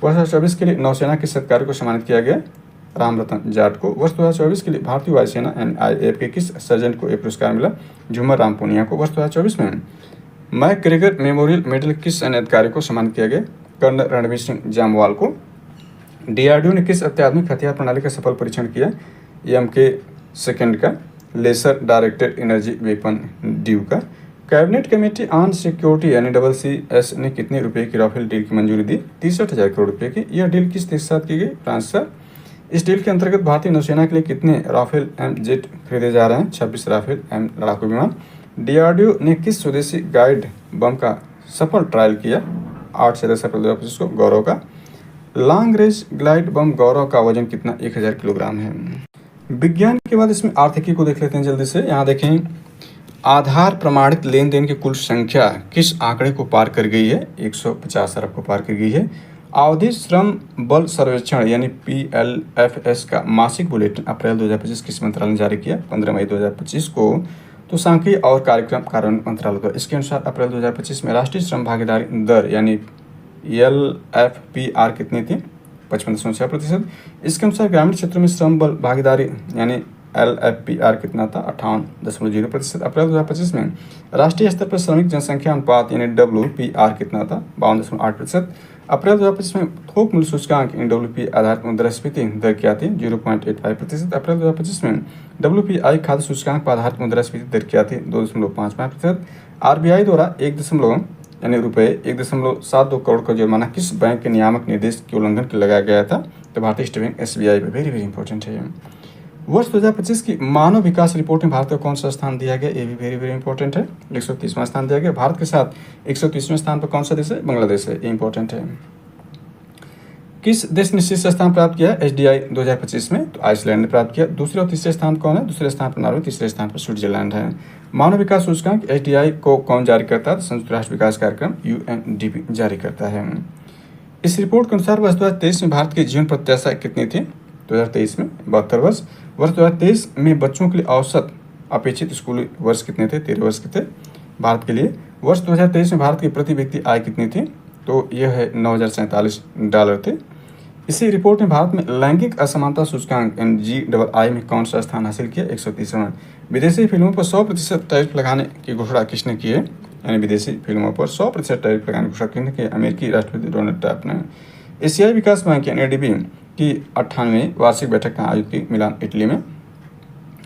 वर्ष 2024 के लिए नौसेना किस अधिकारी को सम्मानित किया गया? राम रतन जाट को। वर्ष 2024 के लिए भारतीय वायुसेना NIAF के किस सर्जन को यह पुरस्कार मिला? झूमर राम पूनिया को। वर्ष 2024 में मैकग्रेगर मेमोरियल मेडल किस सैन्य अधिकारी को सम्मानित किया गया? कर्नल रणवीर सिंह जामवाल को। DRDO ने किस अत्याधुनिक हथियार प्रणाली का सफल परीक्षण किया? MK2 का। लेसर डायरेक्टेड एनर्जी वेपन ड्यू का। कैबिनेट कमेटी ऑन सिक्योरिटी यानी CCS ने कितने रुपए की राफेल डील की मंजूरी दी? 63,000 करोड़ रुपए की। यह डील किस देश के साथ की गई? फ्रांस से। इस डील के अंतर्गत भारतीय नौसेना के लिए कितने राफेल MZ खरीदे जा रहे हैं? 26 राफेल M लड़ाकू विमान। DRDO ने किस स्वदेशी गाइड बम का सफल ट्रायल किया? 8 से 10 अप्रैल 2025 को गौरव का। लॉन्ग रेंज ग्लाइड बम गौरव का वजन कितना? 1000 किलोग्राम है। विज्ञान के बाद इसमें आर्थिकी को देख लेते हैं जल्दी से। यहाँ देखें आधार प्रमाणित लेन देन की कुल संख्या किस आंकड़े को पार कर गई है? 150 अरब को पार कर गई है। अवधि श्रम बल सर्वेक्षण यानी PLFS का मासिक बुलेटिन अप्रैल 2025 किस मंत्रालय ने जारी किया? 15 मई 2025 को। तो सांख्यिकी और कार्यक्रम कार्यान्वयन मंत्रालय द्वारा। इसके अनुसार अप्रैल 2025 में राष्ट्रीय श्रम भागीदारी दर यानी LFPR कितनी थी? 55.6%। इसके अनुसार ग्रामीण क्षेत्रों में श्रम बल भागीदारी यानी LFPR कितना था 58.0%। अप्रैल 2025 में राष्ट्रीय स्तर पर श्रमिक जनसंख्या अनुपात यानी WPR कितना था 52.8%। अप्रैल 2025 में थोक मूल्य सूचकांक यानी WPI आधारित मुद्रास्फीति दर क्या थी 0.85%। अप्रैल 2025 में WPI खाद्य सूचकांक पर आधारित मुद्रास्फीति दर क्या थी 2.55%। RBI द्वारा रुपये 1.72 करोड़ का जुर्माना किस बैंक के नियामक निर्देश के उल्लंघन के लगाया गया था? तो भारतीय स्टेट बैंक SBI पे वेरी वेरी इंपॉर्टेंट है। वर्ष 2025 की मानव विकास रिपोर्ट में भारत को कौन सा स्थान दिया गया? ये भी वेरी वेरी इंपॉर्टेंट है। 130वां स्थान दिया गया। भारत के साथ 130वें स्थान पर कौन सा देश है? बांग्लादेश है। ये इंपॉर्टेंट है। किस देश ने शीर्ष स्थान प्राप्त किया SDI 2025 में? तो आइसलैंड ने प्राप्त किया। दूसरे और तीसरे स्थान कौन है? दूसरे स्थान पर नॉर्वे, तीसरे स्थान पर स्विट्जरलैंड है। मानव विकास सूचकांक SDI को कौन जारी करता है? संयुक्त राष्ट्र विकास कार्यक्रम UNDP जारी करता है। इस रिपोर्ट के अनुसार वर्ष 2023 में भारत की जीवन प्रत्याशा कितनी थी? 2023 में 72 वर्ष। वर्ष 2023 में बच्चों के लिए औसत अपेक्षित स्कूली वर्ष कितने थे? 13 वर्ष के थे भारत के लिए। वर्ष 2023 में भारत की प्रति व्यक्ति आय कितनी थी? तो यह है $9,047 थे। इसी रिपोर्ट में भारत में लैंगिक असमानता सूचकांक GII में कौन सा स्थान हासिल किया? 130वां। विदेशी फिल्मों पर 100% टैरिफ लगाने की घोषणा किसने की है? यानी विदेशी फिल्मों पर 100% टैरिफ लगाने की घोषणा किसने की? अमेरिकी राष्ट्रपति डोनाल्ड ट्रंप ने। एशियाई विकास बैंक यानी ADB की 98वीं वार्षिक बैठक का आयोजित की मिलान, इटली में।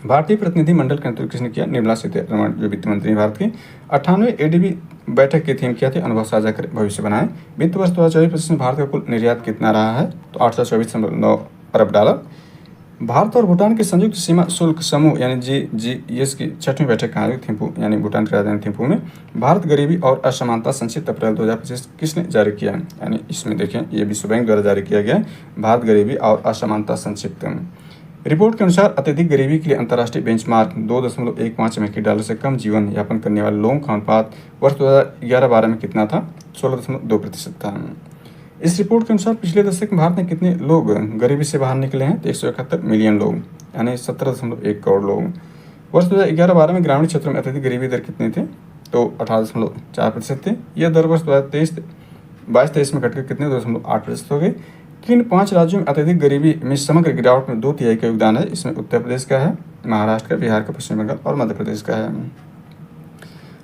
भारतीय प्रतिनिधि मंडल का नेतृत्व किसने किया? निर्मला सीतारमण, जो वित्त मंत्री भारत की। 98वीं ADB बैठक की थीम क्या थी? अनुभव साझा कर भविष्य बनाए। वित्त वर्ष 2024-25 में भारत का कुल निर्यात कितना रहा है? तो $824.9 अरब। भारत और भूटान के संयुक्त सीमा शुल्क समूह यानी GGS की 6वीं बैठक का आयोजन थिम्पू यानी भूटान की राजधानी थिम्पू में। भारत गरीबी और असमानता संक्षिप्त अप्रैल 2025 किसने जारी किया? यानी इसमें देखें, ये विश्व बैंक द्वारा जारी किया गया भारत गरीबी और असमानता संक्षिप्त। रिपोर्ट के अनुसार अत्यधिक गरीबी के लिए अंतर्राष्ट्रीय बेंचमार्क 2.15 अमेरिकी डॉलर से कम जीवन यापन करने वाले लोगों का अनुपात वर्ष 2011-12 में कितना था? 16.2% था। इस रिपोर्ट के अनुसार पिछले दशक में भारत में कितने लोग गरीबी से बाहर निकले हैं? तो 171 मिलियन लोग यानी 17.1 करोड़ लोग। वर्ष 2011-12 में ग्रामीण क्षेत्रों में अत्यधिक गरीबी दर कितनी थी? तो 18.4% थी। यह दर वर्ष 2022-23 में घटकर कितने 2.8% हो गई। किन 5 राज्यों में अत्यधिक गरीबी में समग्र गिरावट में 2/3 का योगदान है? इसमें उत्तर प्रदेश का है, महाराष्ट्र का, बिहार का, पश्चिम बंगाल और मध्य प्रदेश का है।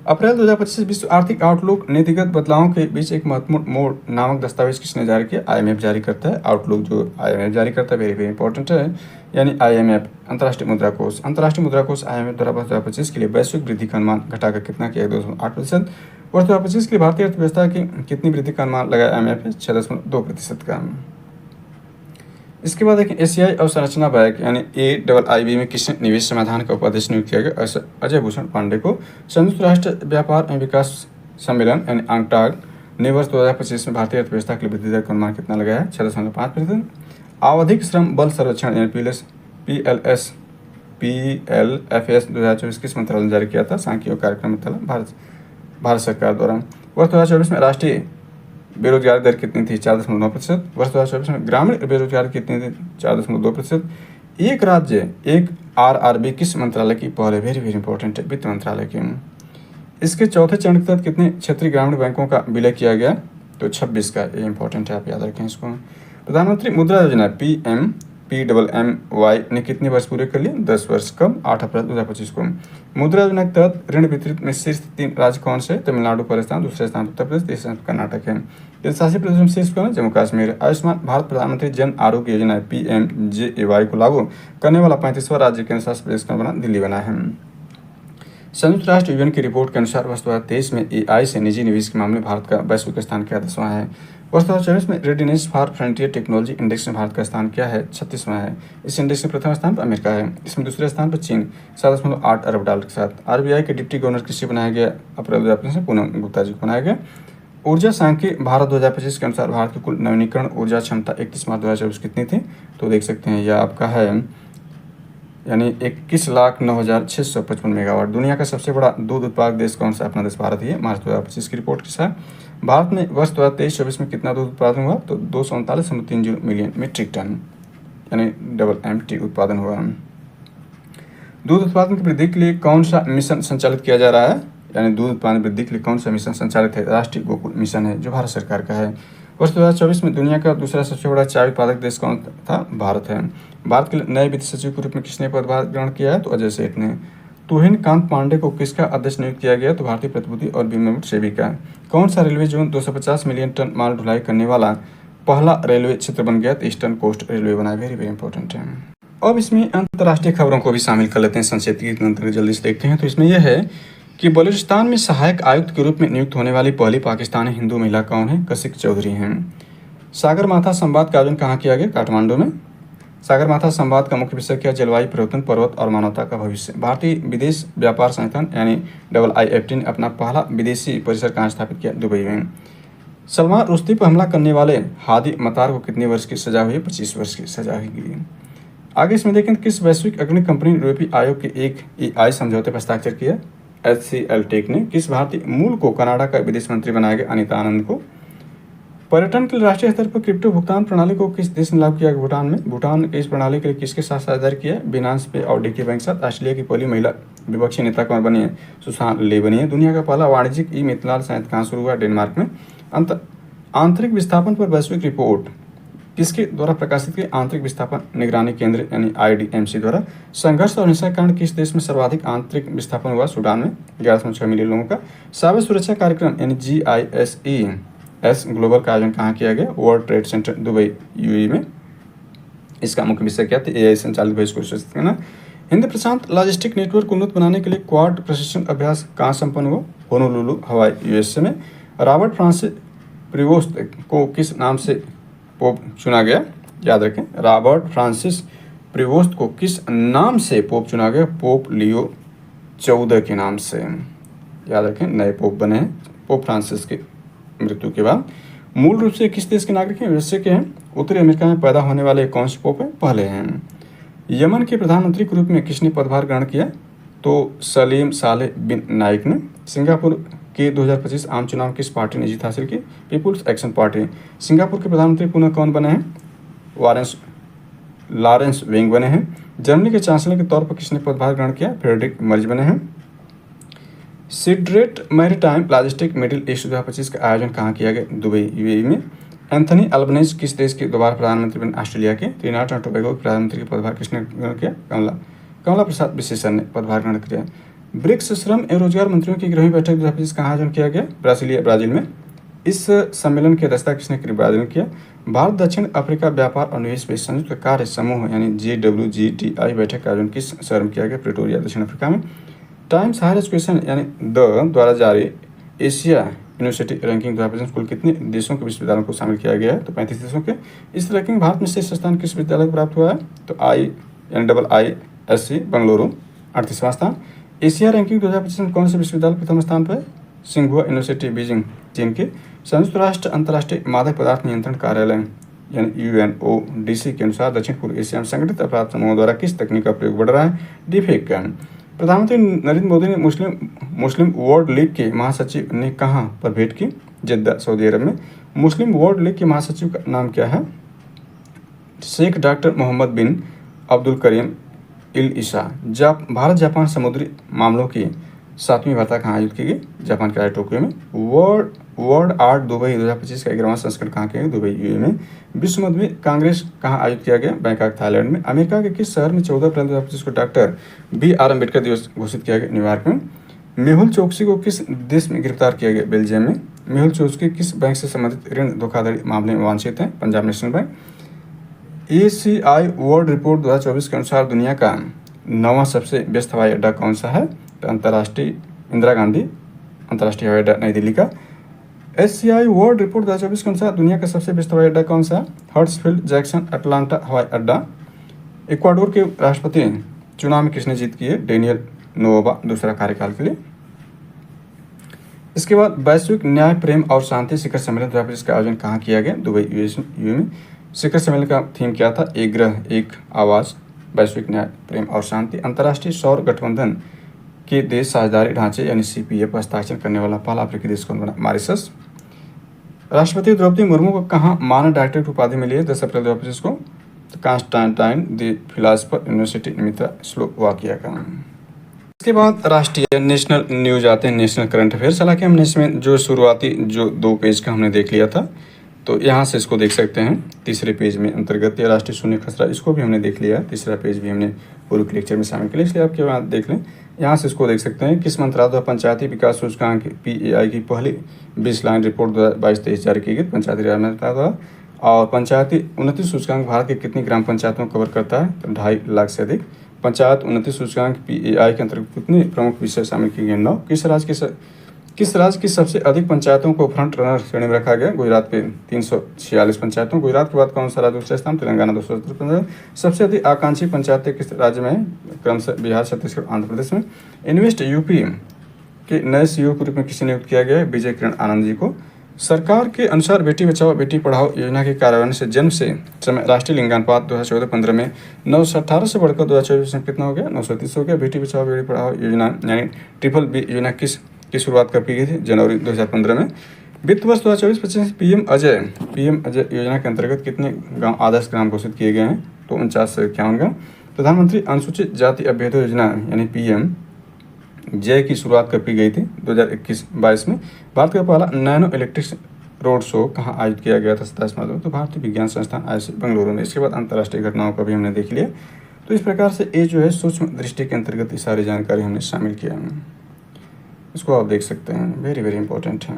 अप्रैल 2025 विश्व आर्थिक आउटलुक नीतिगत बदलावों के बीच एक महत्वपूर्ण मोड़ नामक दस्तावेज किसने जारी किया? IMF जारी करता है। आउटलुक जो IMF जारी करता है वेरी वेरी इंपॉर्टेंट है। यानी IMF अंतर्राष्ट्रीय मुद्रा कोष IMF द्वारा वर्ष 2025 के लिए वैश्विक वृद्धि का अनुमान घटाकर कितना किया? 2.8%। वर्ष 2025 के लिए भारतीय अर्थव्यवस्था की कितनी वृद्धि का अनुमान लगाया IMF ने? 6.2% का। इसके बाद देखिए एशियाई अवसंरचना बैंक यानी AIIB में किसने निवेश समाधान का उपाध्यक्ष नियुक्त किया गया? अजय भूषण पांडे को। संयुक्त राष्ट्र व्यापार एवं विकास सम्मेलन यानी UNCTAD ने वर्ष 2025 में भारतीय अर्थव्यवस्था के लिए वृद्धि दर का अनुमान कितना लगाया है? 6.5%। आवधिक श्रम बल सर्वेक्षण यानी PLFS 2024 किस मंत्रालय ने जारी किया था? सांख्यिकी और कार्यक्रम मंत्रालय, भारत सरकार द्वारा। वर्ष 2024 में राष्ट्रीय बेरोजगारी दर कितनी थी? 4.9%। वर्ष 2024 में ग्रामीण बेरोजगारी कितनी थी? 4.2%। एक राज्य एक RRB किस मंत्रालय की पहल है? वेरी वेरी इंपॉर्टेंट है, वित्त मंत्रालय की। इसके चौथे चरण के तहत कितने क्षेत्रीय ग्रामीण बैंकों का विलय किया गया? तो 26 का। ये इंपॉर्टेंट है, आप याद रखें इसको। प्रधानमंत्री मुद्रा योजना PMPMY ने कितने वर्ष पूरे कर लिए? 10 वर्ष। कब? 8 अप्रैल 2025 को। मुद्रा योजना के तहत ऋण वितरित में शीर्ष 3 राज्य कौन से? तमिलनाडु पहले स्थान, दूसरे स्थान उत्तर प्रदेश, तीसरे स्थान कर्नाटक है। केंद्रशासित प्रदेश में शीर्ष कौन है? जम्मू कश्मीर। आयुष्मान भारत प्रधानमंत्री जन आरोग्य योजना PMJAY को लागू करने वाला 35वां राज्य केंद्र शासित प्रदेश का बना दिल्ली बना है। संयुक्त राष्ट्र यूनियन की रिपोर्ट के अनुसार वर्ष 2023 में AI से निजी निवेश के मामले में भारत का वैश्विक स्थान क्या 10वां है? वर्ष 2024 में readiness for frontier technology index में भारत का स्थान क्या है? 36वां है। इस इंडेक्स में प्रथम स्थान पर अमेरिका है। इसमें दूसरे स्थान पर चीन 7.8 अरब डॉलर के साथ। RBI के डिप्टी गवर्नर किसे बनाया गया? अप्रैल 2025 में पूनम गुप्ता जी को बनाया गया। ऊर्जा सांख्यिकी भारत 2025 के अनुसार भारत की कुल नवीनीकरण ऊर्जा क्षमता 31 मार्च 2024 कितनी थी? तो देख सकते हैं यह आपका है यानी 21,09,655 मेगावाट। दुनिया का सबसे बड़ा दूध उत्पादक देश कौन सा? अपना देश भारत ही है। मार्च 2025 की रिपोर्ट के साथ भारत में वर्ष 2023-24 में कितना दूध उत्पादन हुआ? तो 239.30 मिलियन मीट्रिक टन यानी MT उत्पादन हुआ। दूध उत्पादन की वृद्धि के लिए कौन सा मिशन संचालित किया जा रहा है? यानी दूध उत्पादन वृद्धि के लिए कौन सा मिशन संचालित है? राष्ट्रीय गोकुल मिशन है जो भारत सरकार का है। वर्ष 2024 में दुनिया का दूसरा सबसे बड़ा चाय उत्पादक देश कौन था? भारत है। भारत के नए वित्त सचिव के रूप में किसने पदभार ग्रहण किया है? तो अजय सेठ ने। तुहिन कांत पांडे को किसका अध्यक्ष नियुक्त किया गया? तो भारतीय प्रतिभूति और विनिमय सेबी का। कौन सा रेलवे जोन 250 मिलियन टन माल ढुलाई करने वाला पहला रेलवे क्षेत्र बन गया? तो ईस्टर्न कोस्ट रेलवे बना। वेरी वेरी इंपॉर्टेंट है। अब इसमें अंतर्राष्ट्रीय खबरों को भी शामिल कर लेते हैं संक्षिप्त की अंतर जल्दी से देखते हैं। तो इसमें यह है कि बलूचिस्तान में सहायक आयुक्त के रूप में नियुक्त होने वाली पहली पाकिस्तानी हिंदू महिला कौन है? कशिक चौधरी हैं। सागरमाथा संवाद का आयोजन कहाँ किया गया? काठमांडू में। सागरमाथा संवाद का मुख्य विषय क्या? जलवायु परिवर्तन, पर्वत और मानवता का भविष्य। भारतीय विदेश व्यापार संगठन यानी IIFT ने अपना पहला विदेशी परिसर कहाँ स्थापित किया? दुबई में। सलमान रुश्दी पर हमला करने वाले हादी मतार को कितने वर्ष की सजा हुई है? 25 वर्ष की सजा हुई। आगे इसमें देखें किस वैश्विक अग्नि कंपनी ने यूरोपीय आयोग के एक EI समझौते पर हस्ताक्षर किया? HCL टेक ने। किस भारतीय मूल को कनाडा का विदेश मंत्री बनाया गया? अनीता आनंद को। पर्यटन के लिए राष्ट्रीय स्तर पर क्रिप्टो भुगतान प्रणाली को किस देश ने लागू किया? भूटान में। भूटान इस प्रणाली के लिए किसके साथ साझेदारी किया? बिनांस पे और DK बैंक के साथ। ऑस्ट्रेलिया की पहली महिला विपक्षी नेता कौन बनी है? सुसान ले बनी है। दुनिया का पहला वाणिज्यिक ई-मिथेनॉल संयंत्र कहाँ शुरू हुआ? डेनमार्क में। आंतरिक विस्थापन पर वैश्विक रिपोर्ट किसके द्वारा प्रकाशित की? आंतरिक विस्थापन निगरानी केंद्र यानी IDMC द्वारा। संघर्ष और हिंसा के कारण किस देश में सर्वाधिक आंतरिक विस्थापन हुआ? सूडान में 11.6 मिलियन लोगों का। साइबर सुरक्षा कार्यक्रम यानी GISES ग्लोबल का आयोजन कहाँ किया गया? World trade centre Dubai UAE में। इसका मुख्य विषय क्या था? AI संचालित भविष्य को सुरक्षित करना। हिंद प्रशांत लॉजिस्टिक नेटवर्क उन्नत बनाने के लिए क्वाड प्रशिक्षण अभ्यास कहाँ संपन्न हुआ? होनोलुलु हवाई USA में। रॉबर्ट फ्रांसिस प्रीवोस्ट को किस नाम से पोप चुना गया? याद रखें, रॉबर्ट फ्रांसिस प्रीवोस्ट को किस नाम से पोप चुना गया? पोप लियो 14 के नाम से। याद रखें, नए पोप बने हैं पोप फ्रांसिस की मृत्यु के बाद। मूल रूप से किस देश के नागरिक हैं? यूएसए के हैं। उत्तरी अमेरिका में पैदा होने वाले कौन से पोप हैं? पहले हैं। यमन के प्रधानमंत्री के रूप में किसने पदभार ग्रहण किया? तो सलीम सालेह बिन नाइक ने। सिंगापुर के 2025 आम चुनाव किस पार्टी ने जीत हासिल की? People's action party. सिंगापुर के प्रधानमंत्री पुनः कौन बने हैं? लॉरेंस वेंग बने हैं। जर्मनी के चांसलर के तौर पर किसने पदभार ग्रहण किया? फ्रेडरिक मर्ज बने हैं। सीड्रेट मैरीटाइम लॉजिस्टिक मिडिल ईस्ट 2025 का आयोजन कहाँ किया गया? दुबई UAE में। एंथनी अल्बनीज किस देश के दोबारा प्रधानमंत्री बने? ऑस्ट्रेलिया के। त्रिनाड और टोबैगो के प्रधानमंत्री के पदभार किसने ग्रहण किया? कमला प्रसाद विशेषण ने पदभार ग्रहण किया। ब्रिक्स श्रम एवं रोजगार मंत्रियों की 11वीं बैठक 2025 का आयोजन किया गया? ब्राजील में। इस सम्मेलन की अध्यक्षता किसने की? ब्राजील ने किया। भारत दक्षिण अफ्रीका व्यापार और निवेश में संयुक्त कार्य समूह यानी JWGTI बैठक का आयोजन किस शहर में किया गया? प्रिटोरिया दक्षिण अफ्रीका में। टाइम्स हायर एजुकेशन यानी द द्वारा जारी एशिया यूनिवर्सिटी रैंकिंग 2025 कुल कितने देशों के विश्वविद्यालयों को शामिल किया गया है? तो 35 देशों के। इस रैंकिंग भारत में शीर्ष स्थान किस विद्यालय को प्राप्त हुआ है? तो IISc बेंगलुरु 38वां स्थान। एशिया रैंकिंग 2025 में कौन से विश्वविद्यालय प्रथम स्थान पर? सिंघुआ यूनिवर्सिटी बीजिंग चीन के। संयुक्त राष्ट्र अंतर्राष्ट्रीय मादक पदार्थ नियंत्रण कार्यालय यानी UNODC के अनुसार दक्षिण पूर्व एशिया में संगठित अपराध समूहों द्वारा किस तकनीक का प्रयोग बढ़ रहा है? डीफेक का। प्रधानमंत्री नरेंद्र मोदी ने मुस्लिम वर्ल्ड लीग के महासचिव ने कहाँ पर भेंट की? जिद्दा सऊदी अरब में। मुस्लिम वर्ल्ड लीग के महासचिव का नाम क्या है? शेख डॉक्टर मोहम्मद बिन अब्दुल करीम इल ईसा। भारत जापान समुद्री मामलों की 7वीं वार्ता कहाँ आयोजित की गई? जापान के टोक्यो में। वर्ल्ड आर्ट दुबई 2025 का 11वां संस्करण कहाँ किया गया? दुबई UAE में। विश्व मधुमेह कांग्रेस कहाँ आयोजित किया गया? बैंकॉक थाईलैंड में। अमेरिका के किस शहर में 14 अप्रैल 2025 को डॉक्टर BR अम्बेडकर दिवस घोषित किया गया? न्यूयॉर्क में। मेहुल चोकसी को किस देश में गिरफ्तार किया गया? बेल्जियम में। मेहुल चोकसी किस बैंक से संबंधित ऋण धोखाधड़ी मामले में वांछित हैं? Punjab national bank. ACI world report 2024 के अनुसार दुनिया का 9वां सबसे व्यस्त हवाई अड्डा कौन सा है? तो अंतर्राष्ट्रीय इंदिरा गांधी अंतर्राष्ट्रीय हवाई अड्डा नई दिल्ली का। SCI वर्ल्ड रिपोर्ट 2024 के अनुसार दुनिया का सबसे व्यस्त हवाई अड्डा कौन सा है? हर्ट्सफील्ड जैक्सन अटलांटा हवाई अड्डा। इक्वाडोर के राष्ट्रपति चुनाव में किसने जीत की है? डेनियल नोबोआ दूसरा कार्यकाल के लिए। इसके बाद वैश्विक न्याय प्रेम और शांति शिखर सम्मेलन 2025 का आयोजन कहाँ किया गया? दुबई UAE में। शिखर सम्मेलन का थीम क्या था? एक ग्रह एक आवाज़, वैश्विक न्याय प्रेम और शांति। अंतर्राष्ट्रीय सौर गठबंधन के देश साझेदारी ढांचे यानी CPA पर हस्ताक्षर करने वाला पहला अफ्रीकी देश कौन बना? मॉरिशस। राष्ट्रपति द्रौपदी मुर्मू को कहाँ मानद डॉक्टरेट उपाधि मिली है 10 अप्रैल 2025 को? तो कांस्टेंटाइन द फिलासफर यूनिवर्सिटी निमित्ता स्लोवाकिया का। इसके बाद राष्ट्रीय नेशनल न्यूज आते हैं, नेशनल करंट अफेयर्स। हालांकि हमने इसमें जो शुरुआती जो 2 पेज का हमने देख लिया था, तो यहाँ से इसको देख सकते हैं तीसरे पेज में अंतर्गत या राष्ट्रीय शून्य खसरा, इसको भी हमने देख लिया। तीसरा पेज भी हमने पूर्व के लेक्चर में शामिल किया, इसलिए आपके बाद देख लें। यहाँ से इसको देख सकते हैं किस मंत्रालय द्वारा पंचायती विकास सूचकांक PAI की पहली 20 लाइन रिपोर्ट 2022-23 जारी की गई पंचायती राज मंत्रालय द्वारा। और पंचायती उन्नति सूचकांक भारत की कितनी ग्राम पंचायतों को कवर करता है? तो 2.5 लाख से अधिक। पंचायत उन्नति सूचकांक PAI के अंतर्गत कितने प्रमुख विषय शामिल किए गए? 9। किस राज्य की सबसे अधिक पंचायतों को फ्रंट रनर श्रेणी में रखा गया? गुजरात के 346 पंचायतों। गुजरात के बाद कौन सा राज्य दूसरे स्थान? तेलंगाना 273। सबसे अधिक आकांक्षी पंचायतें किस राज्य में है? क्रमशः बिहार, छत्तीसगढ़, आंध्र प्रदेश में। इन्वेस्ट यूपी के नए CEO के रूप में किसे नियुक्त किया गया है? विजय किरण आनंद जी को। सरकार के अनुसार बेटी बचाओ बेटी पढ़ाओ योजना के कार्यान्वयन से जन्म से समय राष्ट्रीय लिंगानुपात 2014-15 में 918 से बढ़कर 2024 में कितना हो गया? 930 हो गया। बेटी बचाओ बेटी पढ़ाओ योजना यानी BBB योजना की शुरुआत कब की गई थी? जनवरी 2015 में। वित्त वर्ष 2024-25 PM अजय योजना के अंतर्गत कितने गाँव आदर्श ग्राम घोषित किए गए हैं? तो 49 से 51 गाँव। प्रधानमंत्री अनुसूचित जाति अभ्युदय योजना यानी PM जय की शुरुआत कब की गई थी? 2021-22 में। भारत का पहला नैनो इलेक्ट्रिक रोड शो कहाँ आयोजित किया गया था? 27 मार्च। तो भारतीय विज्ञान संस्थान IISc बेंगलुरु में। इसके बाद अंतर्राष्ट्रीय घटनाओं का भी हमने देख लिया। तो इस प्रकार से ये जो है सूक्ष्म दृष्टि के अंतर्गत ये सारी जानकारी हमने शामिल किया है। इसको आप देख सकते हैं, वेरी इंपॉर्टेंट है।